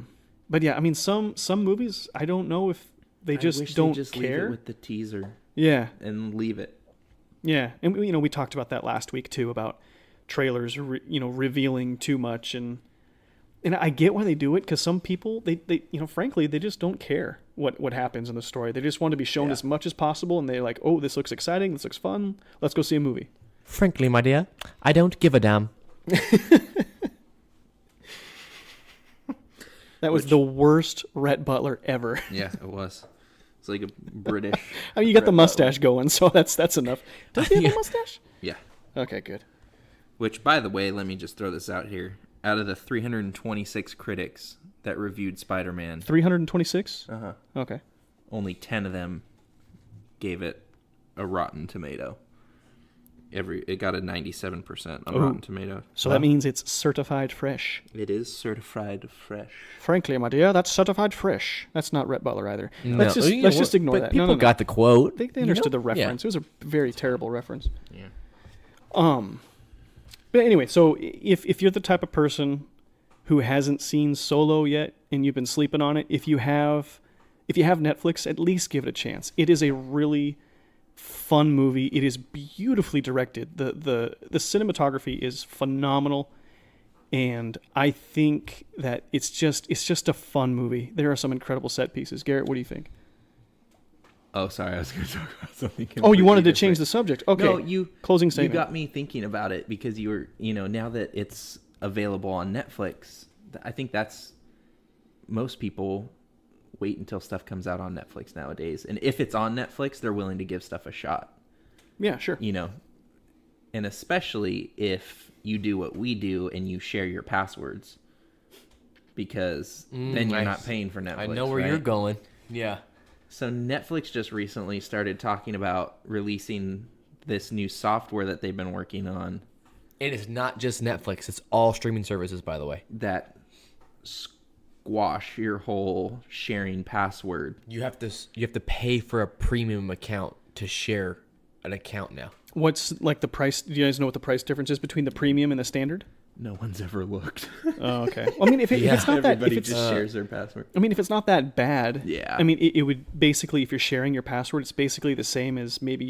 But yeah, I mean, some movies I don't know if they just I wish don't they just care. leave it with the teaser Yeah, and leave it. yeah, and we talked about that last week too about trailers, revealing too much, and I get why they do it because some people they frankly they just don't care what happens in the story. They just want to be shown Yeah. as much as possible, and they're like, oh, this looks exciting, this looks fun, let's go see a movie. Frankly, my dear, I don't give a damn. That was the worst Rhett Butler ever. Yeah, it was. It's like a British. I mean, you got the Rhett mustache going, so that's enough. Does he have Yeah. a mustache? Yeah. Okay, good. Which, by the way, let me just throw this out here. Out of the 326 critics that reviewed Spider-Man, 326. uh-huh, Okay. only 10 of them gave it a Rotten Tomato. It got a 97% on Ooh. Rotten Tomato. So that means it's certified fresh. It is certified fresh. Frankly, my dear, that's certified fresh. That's not Rhett Butler either. No. Let's just ignore but that. People got the quote. They understood the Yeah. reference. It was a very terrible reference. Yeah. But anyway, so if you're the type of person who hasn't seen Solo yet and you've been sleeping on it, if you have Netflix, at least give it a chance. It is a really fun movie. It is beautifully directed. The cinematography is phenomenal, and I think that it's just a fun movie. There are some incredible set pieces. Garrett, what do you think? Oh, sorry, I was going to talk about something. Oh, you wanted to change the subject. Okay. No, closing statement. You got me thinking about it because you were, now that it's available on Netflix, I think that's most people wait until stuff comes out on Netflix nowadays. And if it's on Netflix, they're willing to give stuff a shot. Yeah, sure. And especially if you do what we do and you share your passwords, because then you're not paying for Netflix. I know where you're going. Yeah. So Netflix just recently started talking about releasing this new software that they've been working on. It is not just Netflix. It's all streaming services, by the way. That squash your whole sharing password. You have to pay for a premium account to share an account now. What's like the price? Do you guys know what the price difference is between the premium and the standard? No one's ever looked. Oh, okay. Well, I mean, if it's not that, Everybody if it's just shares their password. I mean, if it's not that bad, Yeah. I mean, it would basically, if you're sharing your password, it's basically the same as maybe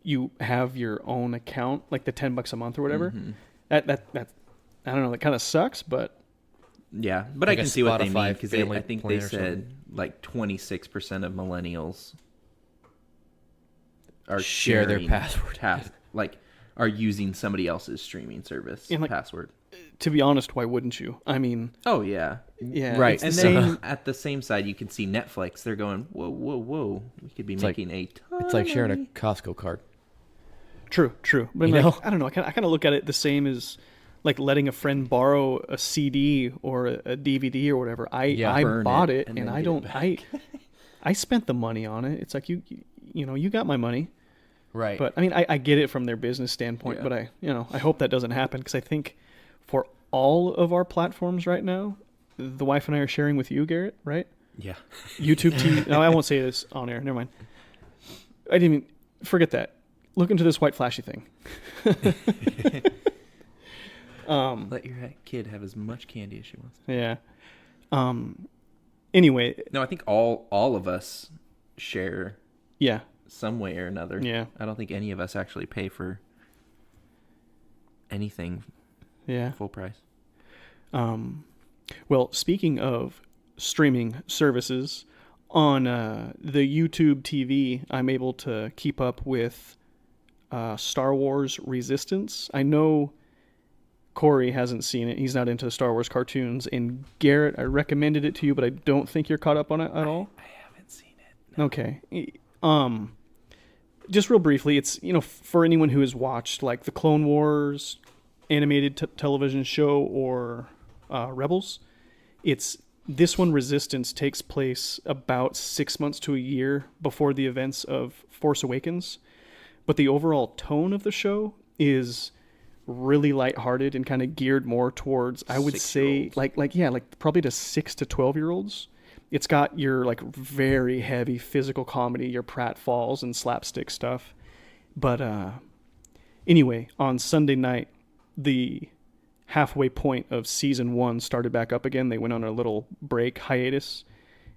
you have your own account, like the $10 a month or whatever. Mm-hmm. That I don't know. That kind of sucks, but Yeah, but Like I a can see what they mean Spotify because family I think plan they or said like 26% of millennials are Share their sharing password. are using somebody else's streaming service And, like, password. to be honest, why wouldn't you? I mean, Oh yeah, yeah, Right. It's and the then same. at the same side, you can see Netflix. They're going, whoa. We could be like- making a ton. It's like of sharing a money. Costco card. True. But You like, know? I don't know. I kind of look at it the same as like letting a friend borrow a CD or a DVD or whatever. I Burn bought it it and and then I get don't. it back. I spent the money on it. It's like you got my money. Right. But I mean, I get it from their business standpoint. Yeah. But I hope that doesn't happen because I think for all of our platforms right now, the wife and I are sharing with you, Garrett, right? Yeah. YouTube TV. No, I won't say this on air. Never mind. I didn't even forget that. Look into this white flashy thing. Let your kid have as much candy as she wants. Yeah. Anyway, No, I think all of us share yeah. some way or another. Yeah. I don't think any of us actually pay for anything Yeah. full price. Well, speaking of streaming services, on the YouTube TV, I'm able to keep up with Star Wars Resistance. I know Corey hasn't seen it. He's not into Star Wars cartoons. And Garrett, I recommended it to you, but I don't think you're caught up on it at all. I haven't seen it. No. Okay. Just real briefly, it's, for anyone who has watched like the Clone Wars animated television show or Rebels, this one, Resistance, takes place about 6 months to a year before the events of Force Awakens. But the overall tone of the show is really lighthearted and kind of geared more towards, I would say, like probably to 6 to 12-year-olds. It's got your like very heavy physical comedy, your pratfalls and slapstick stuff. But anyway, on Sunday night, the halfway point of season 1 started back up again. They went on a little break hiatus,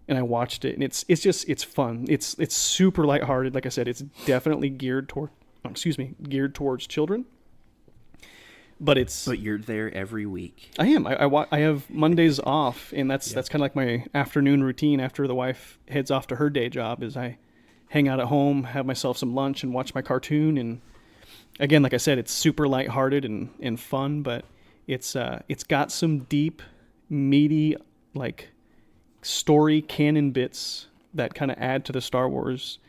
and I watched it, and it's fun. It's super lighthearted. Like I said, it's definitely geared towards children. But you're there every week. I am. I have Mondays off, and that's kind of like my afternoon routine after the wife heads off to her day job. Is I hang out at home, have myself some lunch, and watch my cartoon. And again, like I said, it's super lighthearted and fun, but it's got some deep, meaty like story canon bits that kind of add to the Star Wars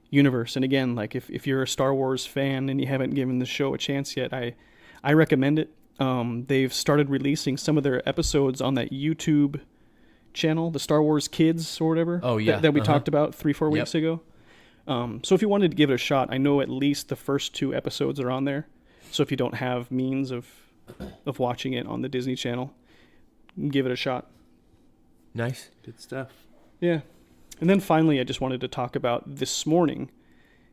universe. And again, like if you're a Star Wars fan and you haven't given the show a chance yet, I recommend it. They've started releasing some of their episodes on that YouTube channel, the Star Wars Kids or whatever. Oh, yeah. That we talked about 3-4 weeks ago. So if you wanted to give it a shot, I know at least the first 2 episodes are on there. So if you don't have means of watching it on the Disney Channel, give it a shot. Nice. Good stuff. Yeah. And then finally, I just wanted to talk about this morning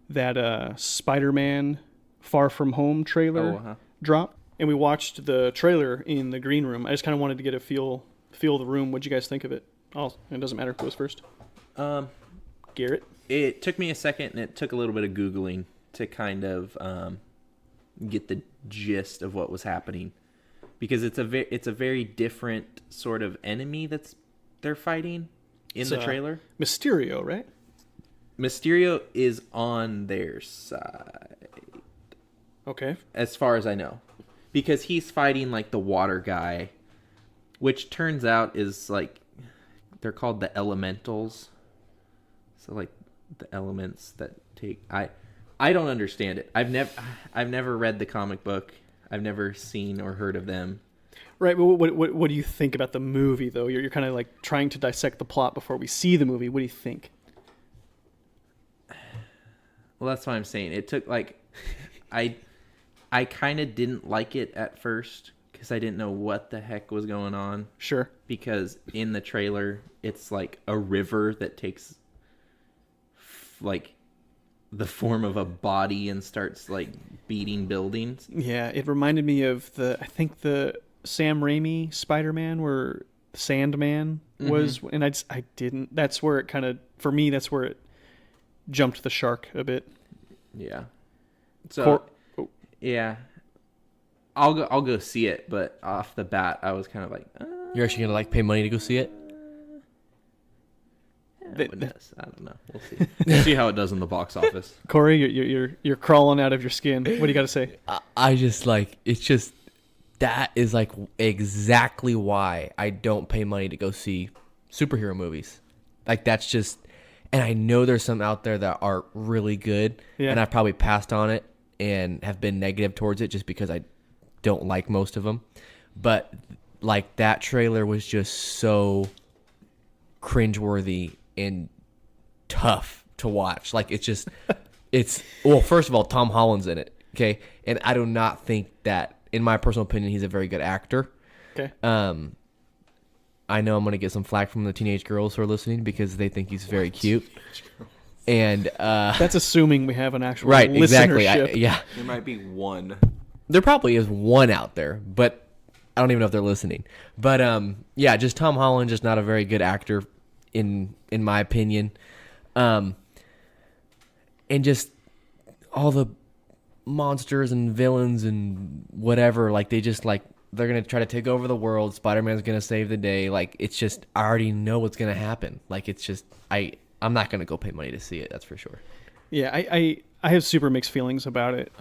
that Spider-Man Far From Home trailer dropped. And we watched the trailer in the green room. I just kind of wanted to get a feel of the room. What'd you guys think of it? It doesn't matter who goes first. Garrett? It took me a second, and it took a little bit of Googling to kind of get the gist of what was happening. Because it's a very different sort of enemy they're fighting in the trailer. Mysterio, right? Mysterio is on their side. Okay. As far as I know. Because he's fighting like the water guy, which turns out is like, they're called the elementals. So like the elements that take, I don't understand it. I've never read the comic book. I've never seen or heard of them. Right, but what do you think about the movie though? You're kind of like trying to dissect the plot before we see the movie. What do you think? Well, that's what I'm saying. It took like, I kind of didn't like it at first because I didn't know what the heck was going on. Sure. Because in the trailer, it's like a river that takes like the form of a body and starts like beating buildings. Yeah, it reminded me of I think the Sam Raimi Spider-Man where Sandman was, and I didn't. That's where it kind of, for me, that's where it jumped the shark a bit. Yeah. So. Yeah, I'll go see it, but off the bat, I was kind of like, You're actually gonna like pay money to go see it? I don't know. We'll see. We'll see how it does in the box office. Corey, you're crawling out of your skin. What do you got to say? I just like, it's just, that is like exactly why I don't pay money to go see superhero movies. Like that's just, and I know there's some out there that are really good, and I've probably passed on it and have been negative towards it just because I don't like most of them. But like that trailer was just so cringeworthy and tough to watch. Like it's just, well, first of all, Tom Holland's in it. Okay. And I do not think that, in my personal opinion, he's a very good actor. Okay. I know I'm going to get some flack from the teenage girls who are listening because they think he's very cute. And that's assuming we have an actual right, listenership. exactly. Yeah, there might be one. There probably is one out there, but I don't even know if they're listening. But yeah, just Tom Holland, just not a very good actor in my opinion. And just all the monsters and villains and whatever, like they just like they're gonna try to take over the world. Spider-Man's gonna save the day. Like it's just, I already know what's gonna happen. Like it's just I'm not going to go pay money to see it, that's for sure. Yeah, I have super mixed feelings about it.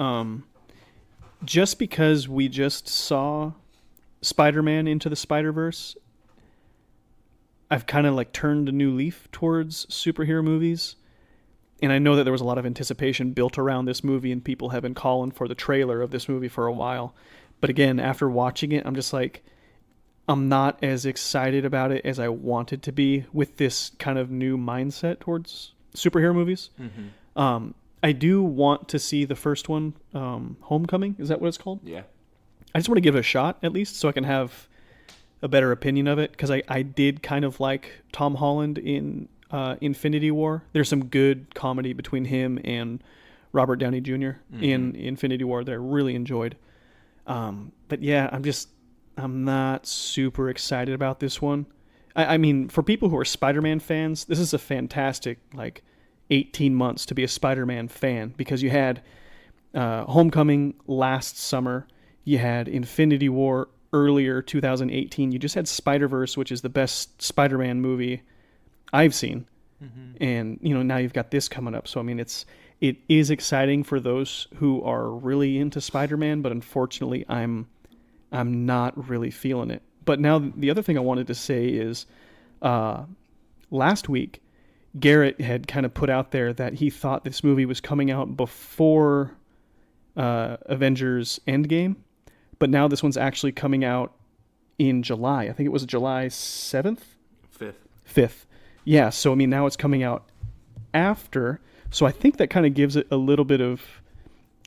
Just because we just saw Spider-Man Into the Spider-Verse, I've kind of like turned a new leaf towards superhero movies. And I know that there was a lot of anticipation built around this movie, and people have been calling for the trailer of this movie for a while. But again, after watching it, I'm just like, I'm not as excited about it as I wanted to be with this kind of new mindset towards superhero movies. Mm-hmm. I do want to see the first one, Homecoming. Is that what it's called? Yeah. I just want to give it a shot at least so I can have a better opinion of it, because I did kind of like Tom Holland in Infinity War. There's some good comedy between him and Robert Downey Jr. in Infinity War that I really enjoyed. But yeah, I'm not super excited about this one. I mean, for people who are Spider-Man fans, this is a fantastic, 18 months to be a Spider-Man fan, because you had Homecoming last summer, you had Infinity War earlier, 2018, you just had Spider-Verse, which is the best Spider-Man movie I've seen, and now you've got this coming up. So I mean, it is exciting for those who are really into Spider-Man, but unfortunately, I'm not really feeling it. But now the other thing I wanted to say is, last week, Garrett had kind of put out there that he thought this movie was coming out before Avengers Endgame, but now this one's actually coming out in July. I think it was July 7th? 5th. 5th. Yeah, so I mean, now it's coming out after. So I think that kind of gives it a little bit of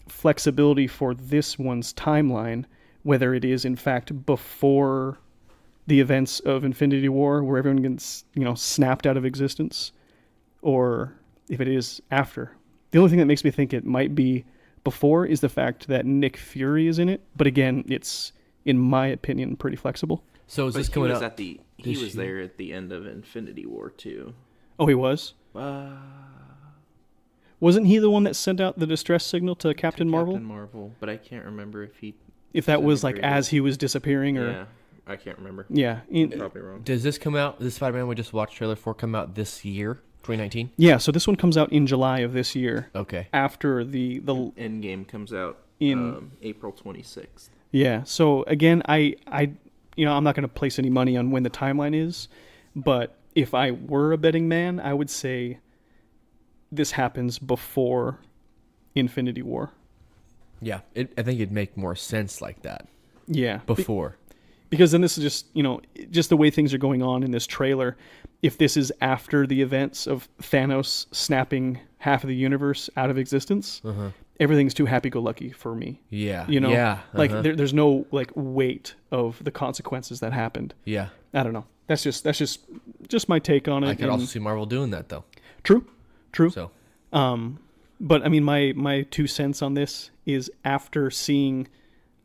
flexibility for this one's timeline, whether it is in fact before the events of Infinity War where everyone gets, snapped out of existence, or if it is after. The only thing that makes me think it might be before is the fact that Nick Fury is in it, but again, it's, in my opinion, pretty flexible. So is But this he coming was out? he this was year? there at the end of Infinity War too. Oh, he was? Wasn't he the one that sent out the distress signal to Captain Marvel? Captain Marvel, but I can't remember If that was like disintegrated. as he was disappearing, or Yeah, I can't remember. yeah, Probably wrong. Does this come out? This Spider-Man we just watched trailer for come out this year, 2019? yeah. So this one comes out in July of this year, Okay. after the Endgame comes out in April 26th. yeah. So again, I'm not going to place any money on when the timeline is, but if I were a betting man, I would say this happens before Infinity War. Yeah, I think it'd make more sense like that Yeah, before. because then this is just just the way things are going on in this trailer. If this is after the events of Thanos snapping half of the universe out of existence, everything's too happy-go-lucky for me. Yeah. You know, Yeah. like there's no like weight of the consequences that happened. Yeah. I don't know. That's just my take on it. I could also see Marvel doing that though. True. So But I mean, my 2 cents on this is, after seeing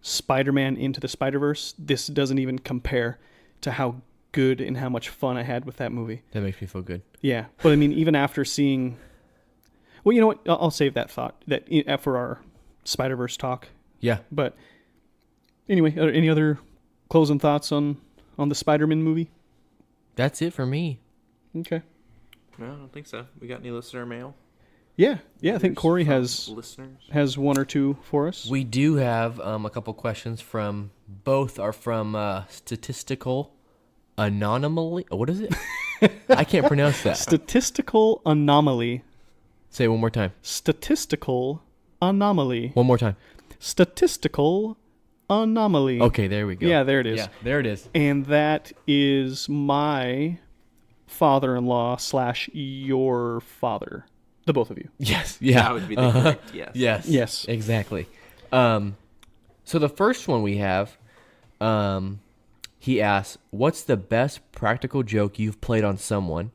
Spider-Man Into the Spider-Verse, this doesn't even compare to how good and how much fun I had with that movie. that makes me feel good. Yeah, but I mean, even after seeing, well, you know what? I'll save that thought for our Spider-Verse talk. Yeah. But anyway, any other closing thoughts on the Spider-Man movie? That's it for me. Okay. No, I don't think so. We got any listener mail? Yeah. I think Corey From has listeners. 1 or 2 for us. We do have a couple questions from both are from Statistical Anomaly. What is it? I can't pronounce that. Statistical anomaly. Say it one more time. Statistical anomaly. One more time. Statistical anomaly. Okay, there we go. Yeah, there it is. Yeah, there it is. And that is my father-in-law / your father. The both of you. Yes. Yeah. That would be the correct yes. Yes. Yes. Exactly. So the first one we have, he asks, "What's the best practical joke you've played on someone,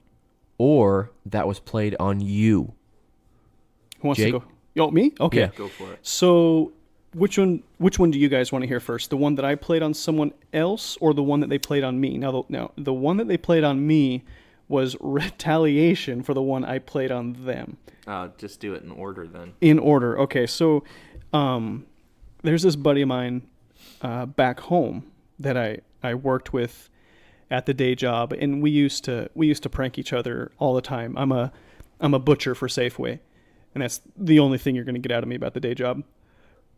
or that was played on you?" Who wants Jake? to go? Oh, me? Okay. Yeah. Go for it. So which one do you guys want to hear first? The one that I played on someone else, or the one that they played on me? Now the one that they played on me was retaliation for the one I played on them. Just do it in order then. In order. Okay, so there's this buddy of mine back home that I worked with at the day job, and we used to prank each other all the time. I'm a butcher for Safeway, and that's the only thing you're going to get out of me about the day job.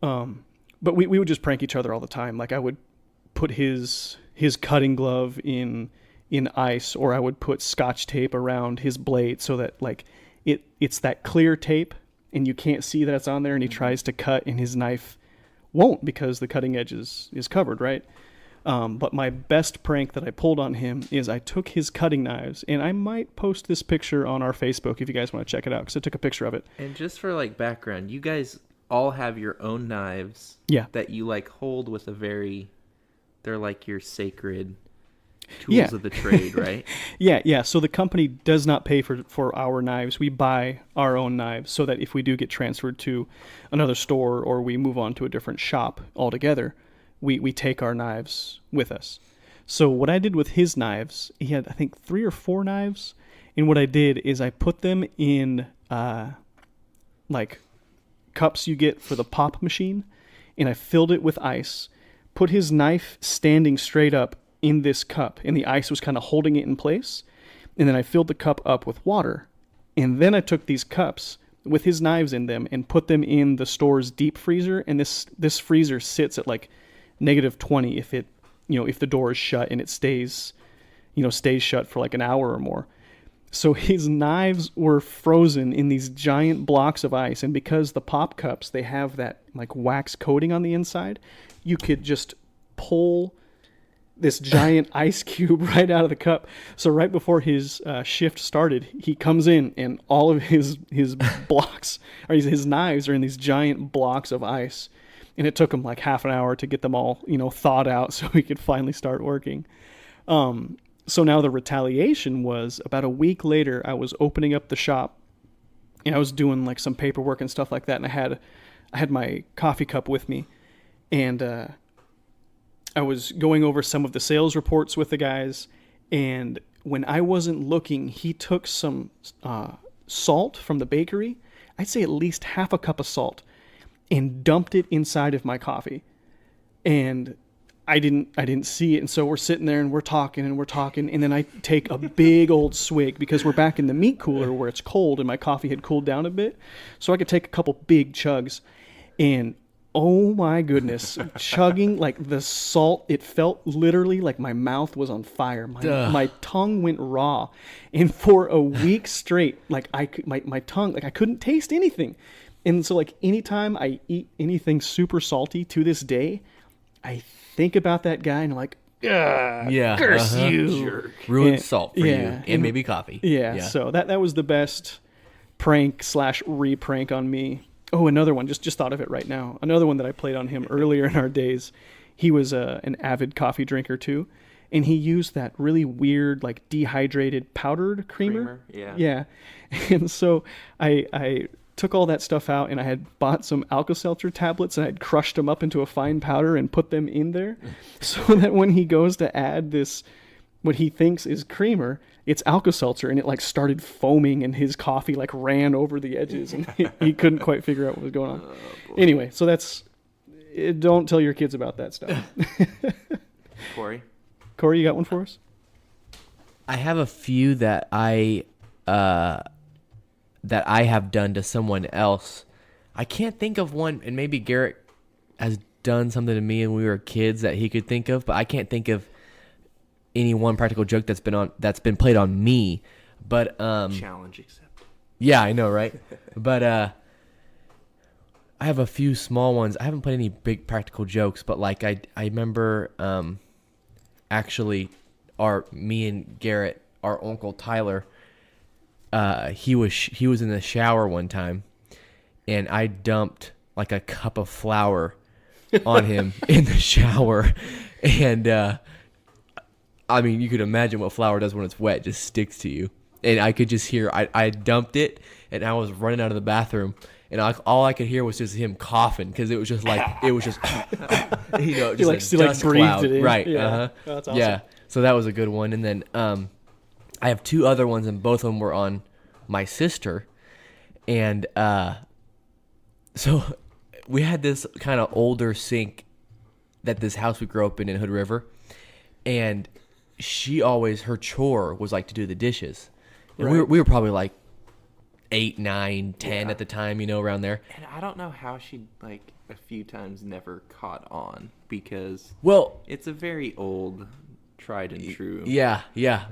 But we would just prank each other all the time. Like, I would put his cutting glove in ice, or I would put Scotch tape around his blade so that like it's that clear tape and you can't see that it's on there, and he tries to cut and his knife won't because the cutting edge is covered, right? But my best prank that I pulled on him is I took his cutting knives, and I might post this picture on our Facebook if you guys want to check it out, because I took a picture of it. And just for like background, you guys all have your own knives. Yeah. That you like hold with they're like your sacred tools of the trade, right? Yeah. So the company does not pay for our knives. We buy our own knives so that if we do get transferred to another store or we move on to a different shop altogether, we take our knives with us. So what I did with his knives, he had, I think, 3 or 4 knives. And what I did is I put them in like cups you get for the pop machine, and I filled it with ice, put his knife standing straight up in this cup, and the ice was kind of holding it in place. And then I filled the cup up with water. And then I took these cups with his knives in them and put them in the store's deep freezer. And this freezer sits at like -20 if the door is shut, and it stays shut for like an hour or more. So his knives were frozen in these giant blocks of ice. And because the pop cups, they have that like wax coating on the inside, you could just pull this giant ice cube right out of the cup. So right before his shift started, he comes in and all of his blocks, or his knives are in these giant blocks of ice. And it took him like half an hour to get them all, thawed out so he could finally start working. So now the retaliation was about a week later, I was opening up the shop and I was doing like some paperwork and stuff like that. And I had my coffee cup with me, and I was going over some of the sales reports with the guys. And when I wasn't looking, he took some salt from the bakery. I'd say at least half a cup of salt, and dumped it inside of my coffee. And I didn't see it. And so we're sitting there and we're talking. And then I take a big old swig because we're back in the meat cooler where it's cold and my coffee had cooled down a bit. So I could take a couple big chugs, and oh my goodness, chugging like the salt, it felt literally like my mouth was on fire. My tongue went raw. And for a week straight, like my tongue, like I couldn't taste anything. And so like anytime I eat anything super salty to this day, I think about that guy and I'm like, curse you. Jerk. Ruined salt for you and maybe coffee. Yeah. So that was the best prank / re-prank on me. Oh, another one. Just thought of it right now. Another one that I played on him earlier in our days. He was an avid coffee drinker too. And he used that really weird, like dehydrated powdered creamer. Yeah. And so I took all that stuff out, and I had bought some Alka-Seltzer tablets, and I had crushed them up into a fine powder and put them in there so that when he goes to add this, what he thinks is creamer, it's Alka-Seltzer, and it like started foaming, and his coffee like ran over the edges, and he couldn't quite figure out what was going on. Anyway, so don't tell your kids about that stuff. Corey, you got one for us? I have a few that I have done to someone else. I can't think of one, and maybe Garrett has done something to me when we were kids that he could think of, but I can't think of any one practical joke that's been played on me. But challenge accepted. Yeah, I know, right? But I have a few small ones. I haven't played any big practical jokes, but like I remember actually me and Garrett, our uncle Tyler, he was in the shower one time, and I dumped like a cup of flour on him in the shower, and I mean, you could imagine what flour does when it's wet; it just sticks to you. And I could just hear I dumped it, and I was running out of the bathroom, and all I could hear was just him coughing because it was just just just a dust cloud, it in. Right? Yeah, that's awesome. Yeah, so that was a good one, and then I have two other ones, and both of them were on my sister. And so we had this kind of older sink that this house we grew up in Hood River. And her chore was like to do the dishes. And we were probably like 8, 9, 10 at the time, around there. And I don't know how she like a few times never caught on because it's a very old tried and true. Yeah.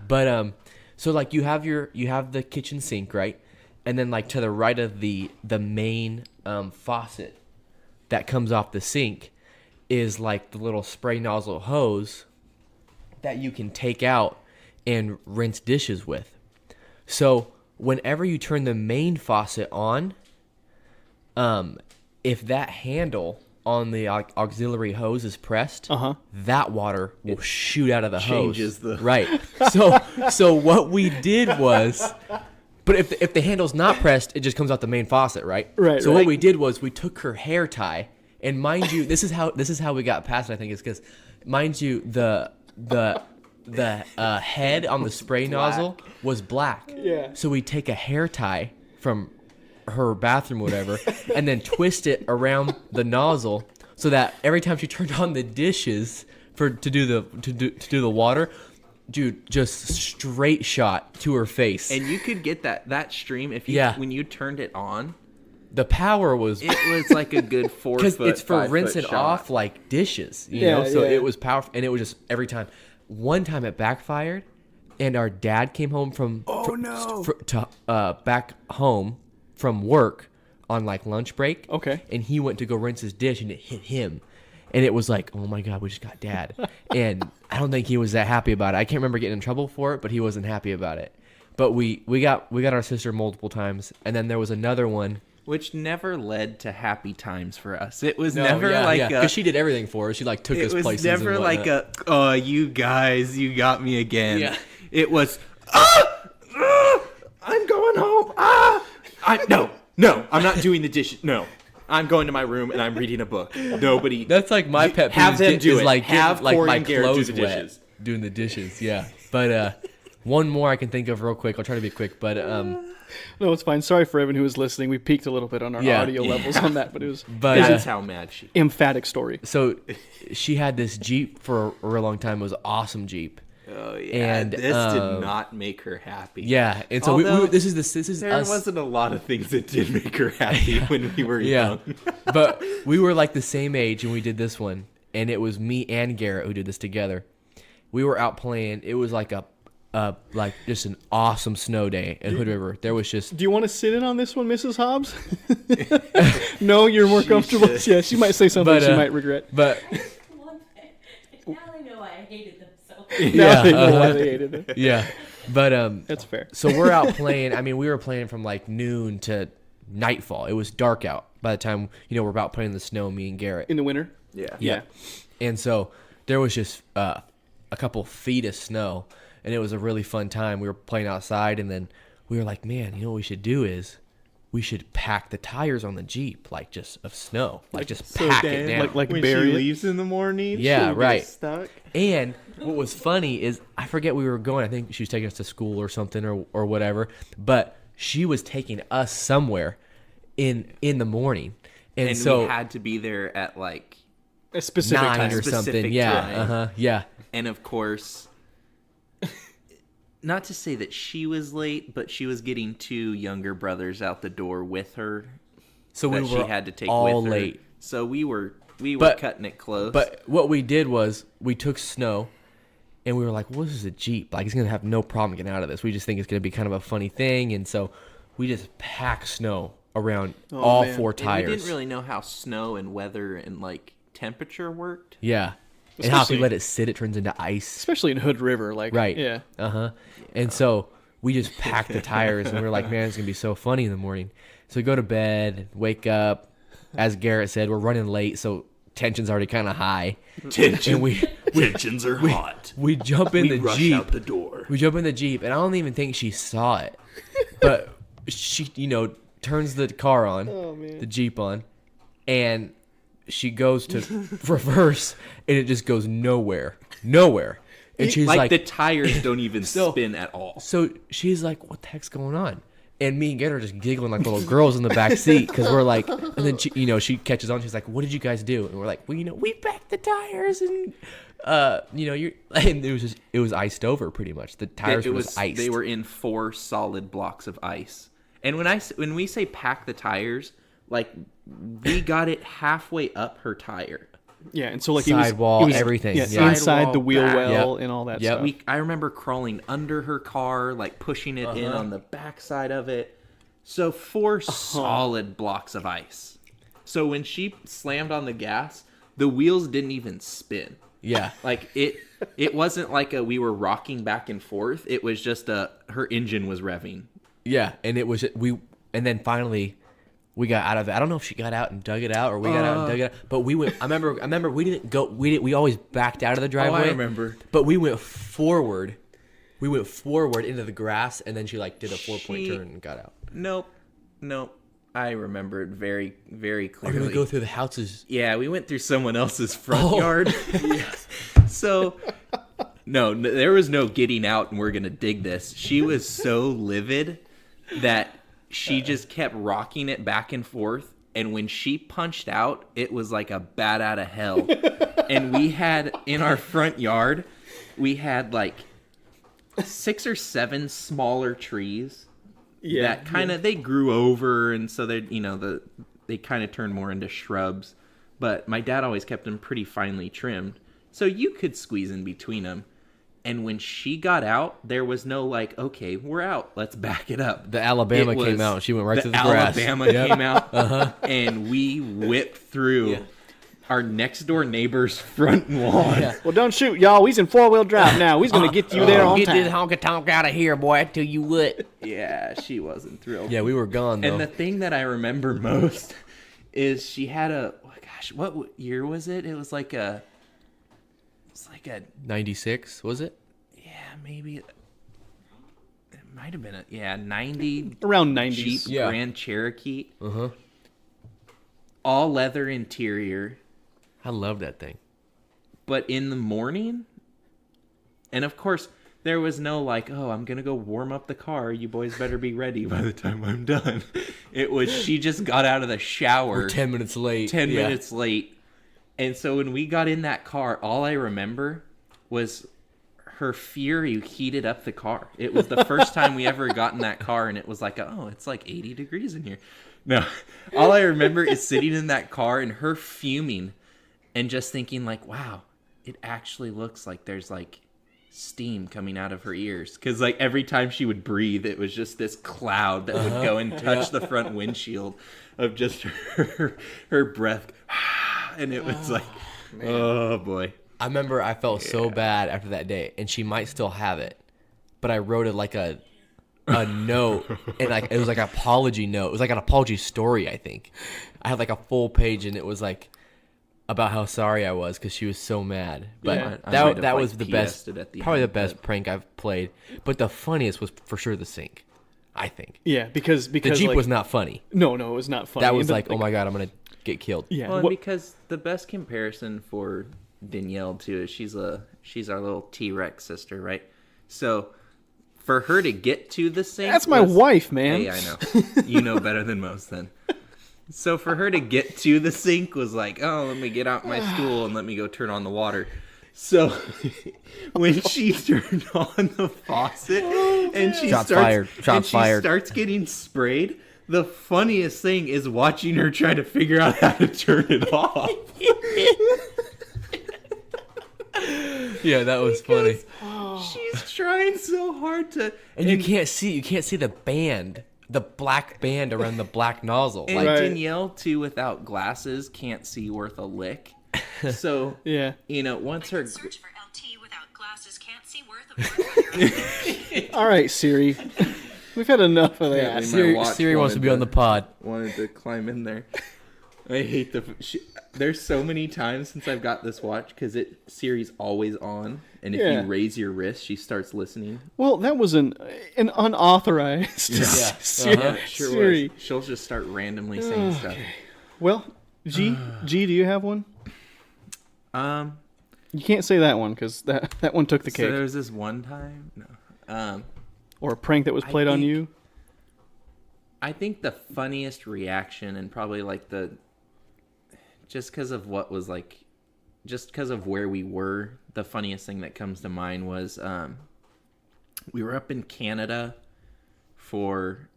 But so like you have the kitchen sink, right? And then like to the right of the main faucet that comes off the sink is like the little spray nozzle hose that you can take out and rinse dishes with. So whenever you turn the main faucet on, if that handle on the auxiliary hose is pressed, that water will shoot out of the hose. Right. So what we did was, but if the handle's not pressed, it just comes out the main faucet, right? Right. So what we did was we took her hair tie, and mind you, this is how we got past it. I think is because, mind you, the head on the spray nozzle was black. Yeah. So we take a hair tie from her bathroom or whatever and then twist it around the nozzle so that every time she turned on the dishes to do the water, dude, just straight shot to her face. And you could get that stream when you turned it on. The power was... It was like a good 4 foot, because it's for rinsing off like dishes, know? So it was powerful, and it was just every time. One time it backfired, and our dad came home back home from work on like lunch break. Okay. And he went to go rinse his dish, and it hit him. And it was like, oh my God, we just got Dad. And I don't think he was that happy about it. I can't remember getting in trouble for it, but he wasn't happy about it. But we got our sister multiple times, and then there was another one. Which never led to happy times for us. It was No, never yeah, like yeah. Because she did everything for us. She like took us it was places. never and like whatnot. oh, you guys, you got me again. Yeah. It was, I'm going home. No, I'm not doing the dishes. No, I'm going to my room and I'm reading a book. Nobody. That's like my pet peeve. Have them do is it. like Have getting, like Corey my and Garrett do clothes the wet dishes. doing the dishes. Yeah, but one more I can think of real quick. I'll try to be quick, but No, it's fine. Sorry for everyone who was listening. We peaked a little bit on our Yeah. audio levels on that, but it was but That's how mad she. emphatic story. so she had this Jeep for a real long time. It was an awesome Jeep. Oh yeah, And, this did not make her happy. Yeah, and so Although, this is There us. wasn't a lot of things that did make her happy when we were Yeah, young. but we were like the same age when we did this one, and it was me and Garrett who did this together. We were out playing. It was like like just an awesome snow day in Hood River. There was just Do you want to sit in on this one, Mrs. Hobbs? No, you're more comfortable. should. Yeah, she might say something But, she might regret. but Now I know why I hated them so. Now yeah, they know why uh-huh. they hated it. yeah, but That's fair. So we're out playing. I mean, we were playing from like noon to nightfall. It was dark out by the time we're about playing in the snow. Me and Garrett. In the winter? Yeah. Yeah. And so there was just a couple feet of snow, and it was a really fun time. We were playing outside, and then we were like, man, what we should do is we should pack the tires on the Jeep, like just of snow, like just So pack Dan, it down. like when bury she it? leaves in the morning, Yeah, she'll get right. stuck. And what was funny is I forget where we were going. I think she was taking us to school or something or whatever. But she was taking us somewhere in the morning, and so we had to be there at like A specific 9 time. or Specific something. Yeah, time. yeah. And of course, not to say that she was late, but she was getting 2 younger brothers out the door with her So that we she were had to take all with her. late. So we were But- cutting it close. But what we did was we took snow, and we were like, well, this is a Jeep. Like, it's going to have no problem getting out of this. We just think it's going to be kind of a funny thing. And so we just packed snow around all man. 4 And tires. we didn't really know how snow and weather and like temperature worked. Yeah. And how if Especially- you let it sit, it turns into ice. Especially in Hood River. Like, Right. Yeah. Uh-huh. And so we just packed the tires, and we were like, man, it's going to be so funny in the morning. So we go to bed, wake up. As Garrett said, we're running late, so tension's already kind of high. Tension. And we Tensions are hot. we jump in We the rush Jeep. out the door. We jump in the Jeep, and I don't even think she saw it. But she, turns the car on, the Jeep on, and she goes to reverse, and it just goes nowhere. And she's like, like, the tires don't even So- spin at all. so she's like, what the heck's going on? And me and Garrett are just giggling like little girls in the back seat because we're like, and then she catches on. She's like, "What did you guys do?" And we're like, "Well, we packed the tires, and and it was iced over pretty much. The tires was iced. They were in 4 solid blocks of ice. And when we say pack the tires, like we got it halfway up her tire. Yeah. And so, like, Sidewall, it was everything, Yeah, yeah. inside Sidewall, the wheel back. well Yep. and all that Yep. stuff. I remember crawling under her car, like pushing it in on the backside of it. So 4 solid blocks of ice. So when she slammed on the gas, the wheels didn't even spin. yeah. Like it wasn't like we were rocking back and forth. It was just her engine was revving. Yeah, and it was and then finally we got out of it. I don't know if she got out and dug it out, or we got out and dug it out. But we went. I remember we didn't go. We always backed out of the driveway. remember. But we went forward. We went forward into the grass, and then she like did a 4-point She- turn and got out. Nope. I remember it very, very Or clearly. did we go through the houses? Yeah, we went through someone else's front Oh. yard. So, no, there was no getting out and we're going to dig this. She was so livid that she just kept rocking it back and forth. And when she punched out, it was like a bat out of hell. And we had, in our front yard, we had like 6 or 7 smaller trees. That kind of they grew over, and so they they kind of turned more into shrubs. But my dad always kept them pretty finely trimmed, so you could squeeze in between them. And when she got out, there was no like, okay, we're out, let's back it up. The Alabama It was- came out. She went right through the grass. Alabama came out, and we whipped through. our next door neighbor's front lawn. Yeah. Well, don't shoot, y'all. We's in 4-wheel drive now. We's going to get you there on Get this time. honky tonk out of here, boy. I tell you what. Yeah, she wasn't thrilled. Yeah, we were gone though. And the thing that I remember most is she had a, oh gosh, what year was it? It was like a 96 was it? yeah, maybe it might have been a 90 Around 90s. Jeep Yeah. Grand Cherokee, Uh-huh. all leather interior, I love that thing. but in the morning, and of course there was no like, oh, I'm gonna go warm up the car, you boys better be ready by the time I'm done. It was, she just got out of the shower We're 10 minutes late. 10 Yeah. minutes late. And so when we got in that car, all I remember was her fury heated up the car. It was the first time we ever got in that car, and it was like, oh, it's like 80 degrees in here. No, all I remember is sitting in that car and her fuming and just thinking like, wow, it actually looks like there's like steam coming out of her ears. Because like every time she would breathe, it was just this cloud that would go and touch the front windshield of just her breath. And it was like, oh boy. I remember I felt so bad after that day, and she might still have it, but I wrote it like a note, and like it was like an apology note. It was like an apology story, I think. I had like a full page, and it was like about how sorry I was because she was so mad. But Yeah. I might have, that like, was the best, PS'd it at the probably end, the best but- prank I've played. But the funniest was for sure the sink, I think. Yeah, because The Jeep like, was not funny. No, it was not funny. That was But, like, oh my God, I'm going to get killed. Yeah. Well, and what- because the best comparison for Danielle too is she's our little T-Rex sister, right? So for her to get to the sink, That's my wife, man. Hey, I know. You know better than most then. So for her to get to the sink was like, oh, let me get out my stool and let me go turn on the water. So when she turned on the faucet and she Shots fired. Shots fired. starts getting sprayed, the funniest thing is watching her try to figure out how to turn it off. Yeah, that was funny. She's trying so hard to, And you can't see the band, the black band around the black nozzle. and Like, Right. Danielle too, without glasses, can't see worth a lick. So Yeah. once her Search for LT without glasses, can't see worth of All right, Siri. We've had enough of Yeah, that. we might- Siri wants to be on the pod. wanted to climb in there. I hate there's so many times since I've got this watch because Siri's always on, and if Yeah. you raise your wrist, she starts listening. Well, that was an unauthorized Yeah. Siri. Uh-huh. Sure Siri. was. She'll just start randomly saying stuff. Well, G, do you have one? You can't say that one because that one took the So cake. there was this one time. No. Or a prank that was played on think- you. I think the funniest reaction and probably like just because of what was like, just because of where we were, the funniest thing that comes to mind was we were up in Canada for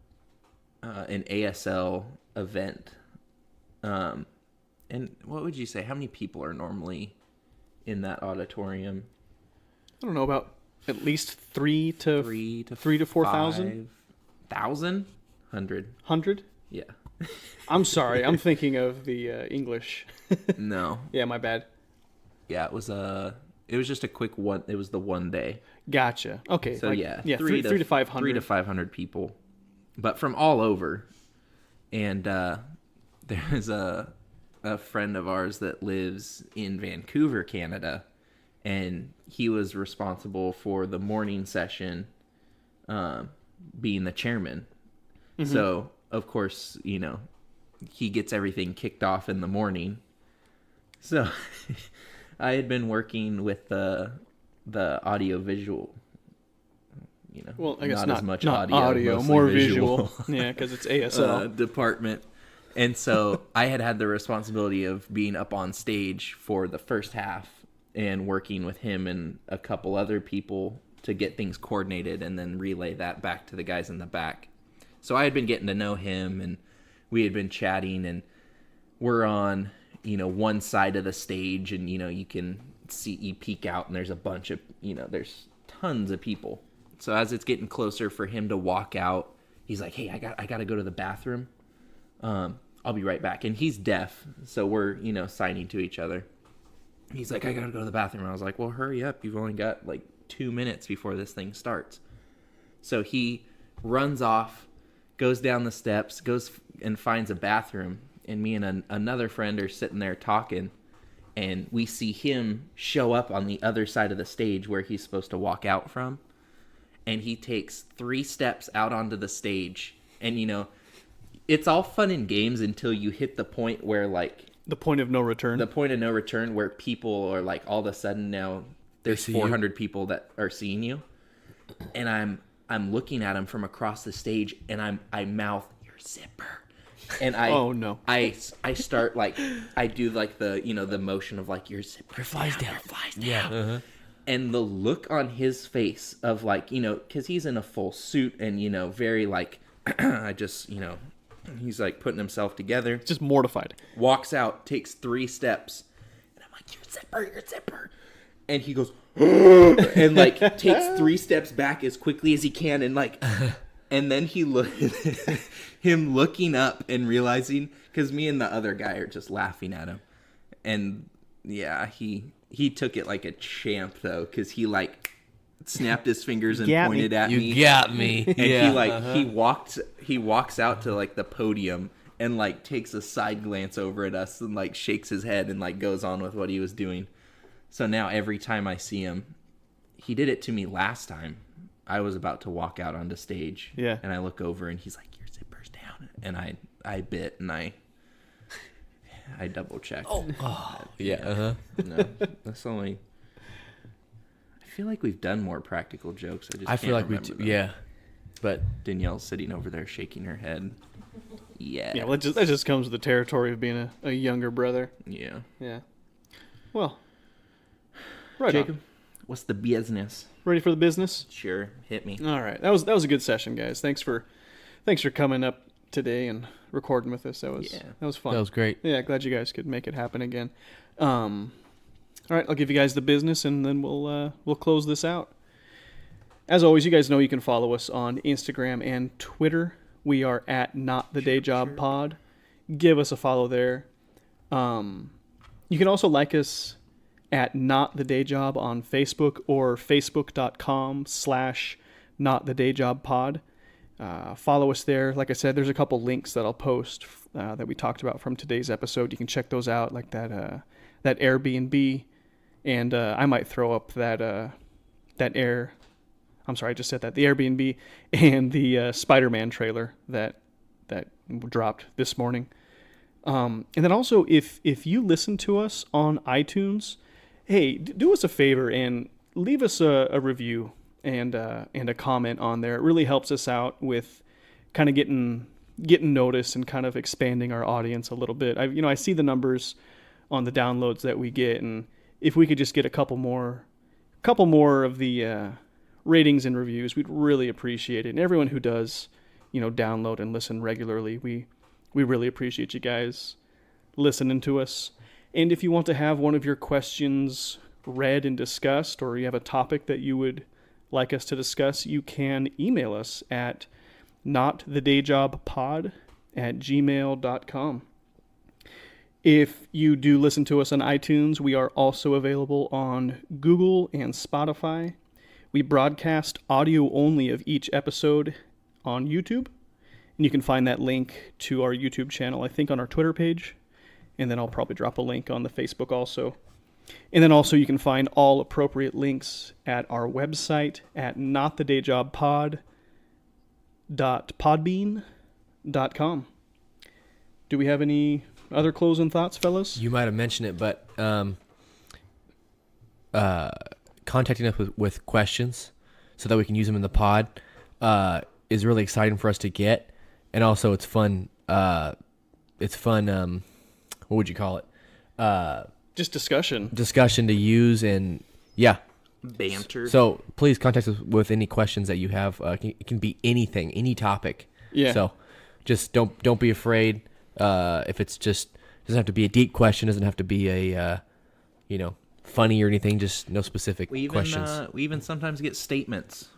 an ASL event. And what would you say? How many people are normally in that auditorium? I don't know, about at least 3 to 4,000? 1,000? 100. 100? Yeah. I'm sorry. I'm thinking of the English. No. Yeah, my bad. Yeah, it was just a quick one. It was the one day. Gotcha. Okay. So like, yeah, 3 to 500. 3 to 500 people, but from all over. And there's a friend of ours that lives in Vancouver, Canada, and he was responsible for the morning session, being the chairman. Mm-hmm. So of course, he gets everything kicked off in the morning. So I had been working with the audio visual. Well, I guess not not as much not audio, mostly more visual. visual. Yeah, because it's ASL. Department. And so I had the responsibility of being up on stage for the first half and working with him and a couple other people to get things coordinated and then relay that back to the guys in the back. So I had been getting to know him and we had been chatting, and we're on, one side of the stage, and, you can see, you peek out and there's a bunch of, there's tons of people. So as it's getting closer for him to walk out, he's like, hey, I got to go to the bathroom. I'll be right back. And he's deaf, so we're, signing to each other. He's like, I gotta go to the bathroom. And I was like, well, hurry up. You've only got like 2 minutes before this thing starts. So he runs off, goes down the steps, goes and finds a bathroom. And me and another friend are sitting there talking. And we see him show up on the other side of the stage where he's supposed to walk out from. And he takes 3 steps out onto the stage. And, it's all fun and games until you hit the point where, like... The point of no return. The point of no return where people are, like, all of a sudden now there's 400 people that are seeing you. And I'm looking at him from across the stage, and I mouth, your zipper. And oh no! I start like I do like the the motion of like your zipper flies down. Yeah. Uh-huh. And the look on his face of like because he's in a full suit and very like I just he's like putting himself together. Just mortified. Walks out, takes 3 steps, and I'm like your zipper, and he goes and like takes 3 steps back as quickly as he can and like. And then him looking up and realizing, because me and the other guy are just laughing at him. And yeah, he took it like a champ though, because he like snapped his fingers and pointed at me. You got me. And yeah, he walks out to like the podium and like takes a side glance over at us and like shakes his head and like goes on with what he was doing. So now every time I see him, he did it to me last time. I was about to walk out onto stage. Yeah. And I look over and he's like, your zipper's down. And I bit and I double checked. Oh yeah. Uh-huh. No, that's only. I feel like we've done more practical jokes. I feel like we them. yeah. But Danielle's sitting over there shaking her head. Yeah. Yeah, well, that just comes with the territory of being a younger brother. Yeah. Yeah. Well, right Jacob, on. what's the business? Ready for the business? Sure, hit me. All right, that was a good session, guys. Thanks for coming up today and recording with us. That was fun. that was great. Yeah, glad you guys could make it happen again. All right, I'll give you guys the business, and then we'll close this out. As always, you guys know you can follow us on Instagram and Twitter. We are at Not the Day Job Pod. Give us a follow there. You can also like us at Not the Day Job on Facebook or facebook.com/NotTheDayJobPod. Follow us there. Like I said, there's a couple links that I'll post that we talked about from today's episode. You can check those out, like that Air BnB, and I might throw up the Air BnB and the Spider-Man trailer that dropped this morning. And then also, if you listen to us on iTunes, hey, do us a favor and leave us a review and a comment on there. It really helps us out with kind of getting noticed and kind of expanding our audience a little bit. I see the numbers on the downloads that we get, and if we could just get a couple more of the ratings and reviews, we'd really appreciate it. And everyone who does, download and listen regularly, we really appreciate you guys listening to us. And if you want to have one of your questions read and discussed, or you have a topic that you would like us to discuss, you can email us at notthedayjobpod@gmail.com. If you do listen to us on iTunes, we are also available on Google and Spotify. We broadcast audio only of each episode on YouTube. And you can find that link to our YouTube channel, I think, on our Twitter page. And then I'll probably drop a link on the Facebook also. And then also you can find all appropriate links at our website at notthedayjobpod.podbean.com. Do we have any other closing thoughts, fellas? You might have mentioned it, but contacting us with questions so that we can use them in the pod is really exciting for us to get. And also it's fun. What would you call it? Just discussion to use, and yeah, banter. So please contact us with any questions that you have. It can be anything, any topic. Yeah. So just don't be afraid. If it's just doesn't have to be a deep question, doesn't have to be a funny or anything. Just no specific questions. We even sometimes get statements.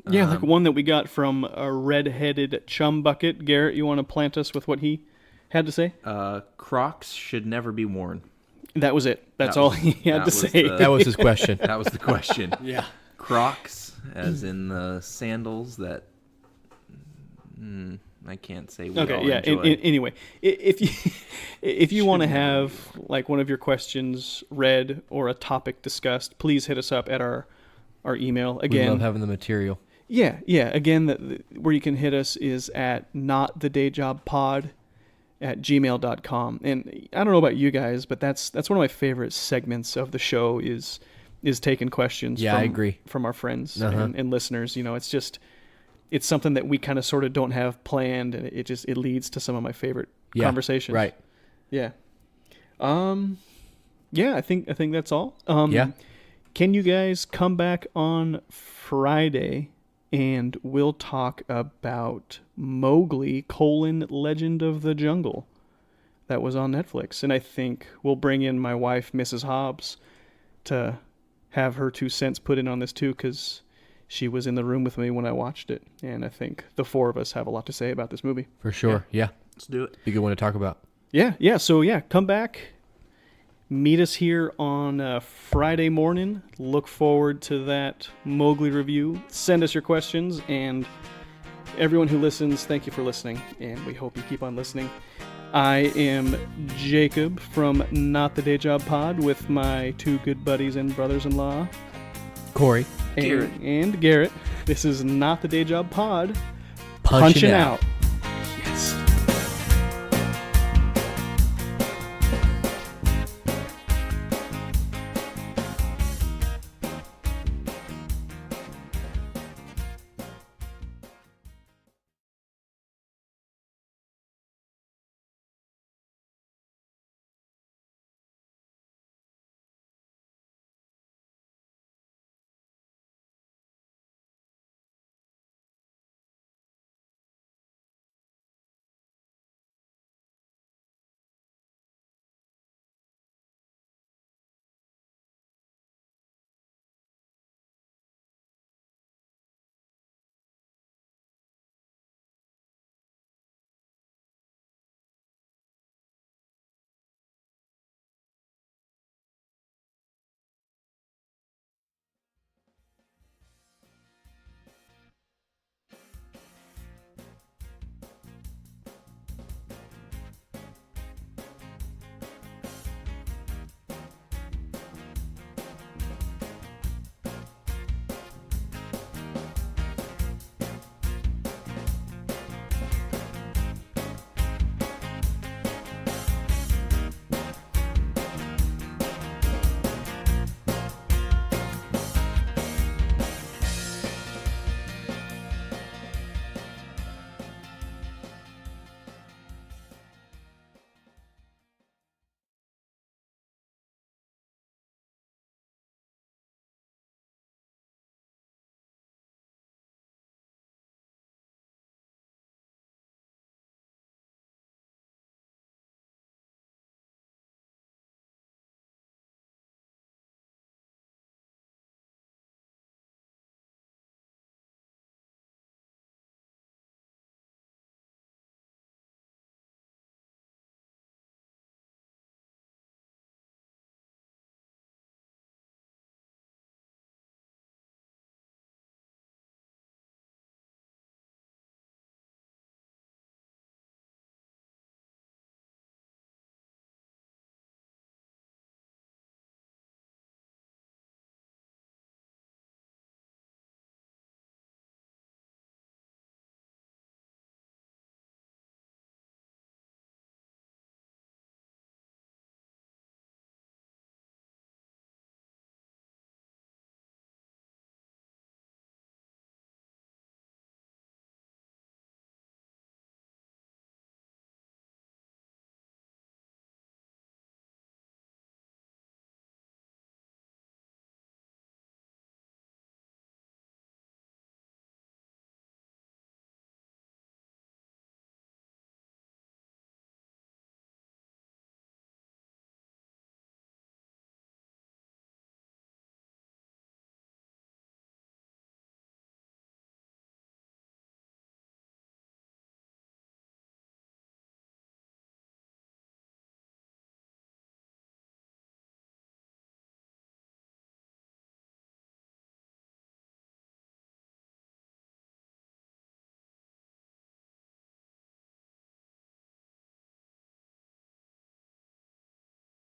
Yeah, like one that we got from a red-headed chum bucket. Garrett, you want to plant us with what he had to say? Crocs should never be worn. That was it. That's That all was- he had that to was say. the- That was his question. That was the question. Yeah. Crocs, as in the sandals that I can't say we all Okay, yeah. enjoy. Anyway, if you if you want to have like one of your questions read or a topic discussed, please hit us up at our email. We Again, love having the material. yeah. Again, where you can hit us is at notthedayjobpod@gmail.com. And I don't know about you guys, but that's one of my favorite segments of the show is taking questions. Yeah, I agree. From our friends Uh-huh. and listeners. You know, it's something that we kind of sort of don't have planned, and it leads to some of my favorite conversations. Right. Yeah. Yeah, I think that's all. Yeah. Can you guys come back on Friday and we'll talk about Mowgli: Legend of the Jungle. That was on Netflix, and I think we'll bring in my wife, Mrs. Hobbs, to have her 2 cents put in on this too, because she was in the room with me when I watched it, and I think the 4 of us have a lot to say about this movie. For sure. Yeah. Let's do it. Be a good one to talk about. Yeah. So come back, meet us here on Friday morning. Look forward to that Mowgli review. Send us your questions, and everyone who listens, thank you for listening, and we hope you keep on listening. I am Jacob from Not the Day Job Pod with my 2 good buddies and brothers-in-law, Corey. Garrett. and Garrett. This is Not the Day Job Pod. Punching out.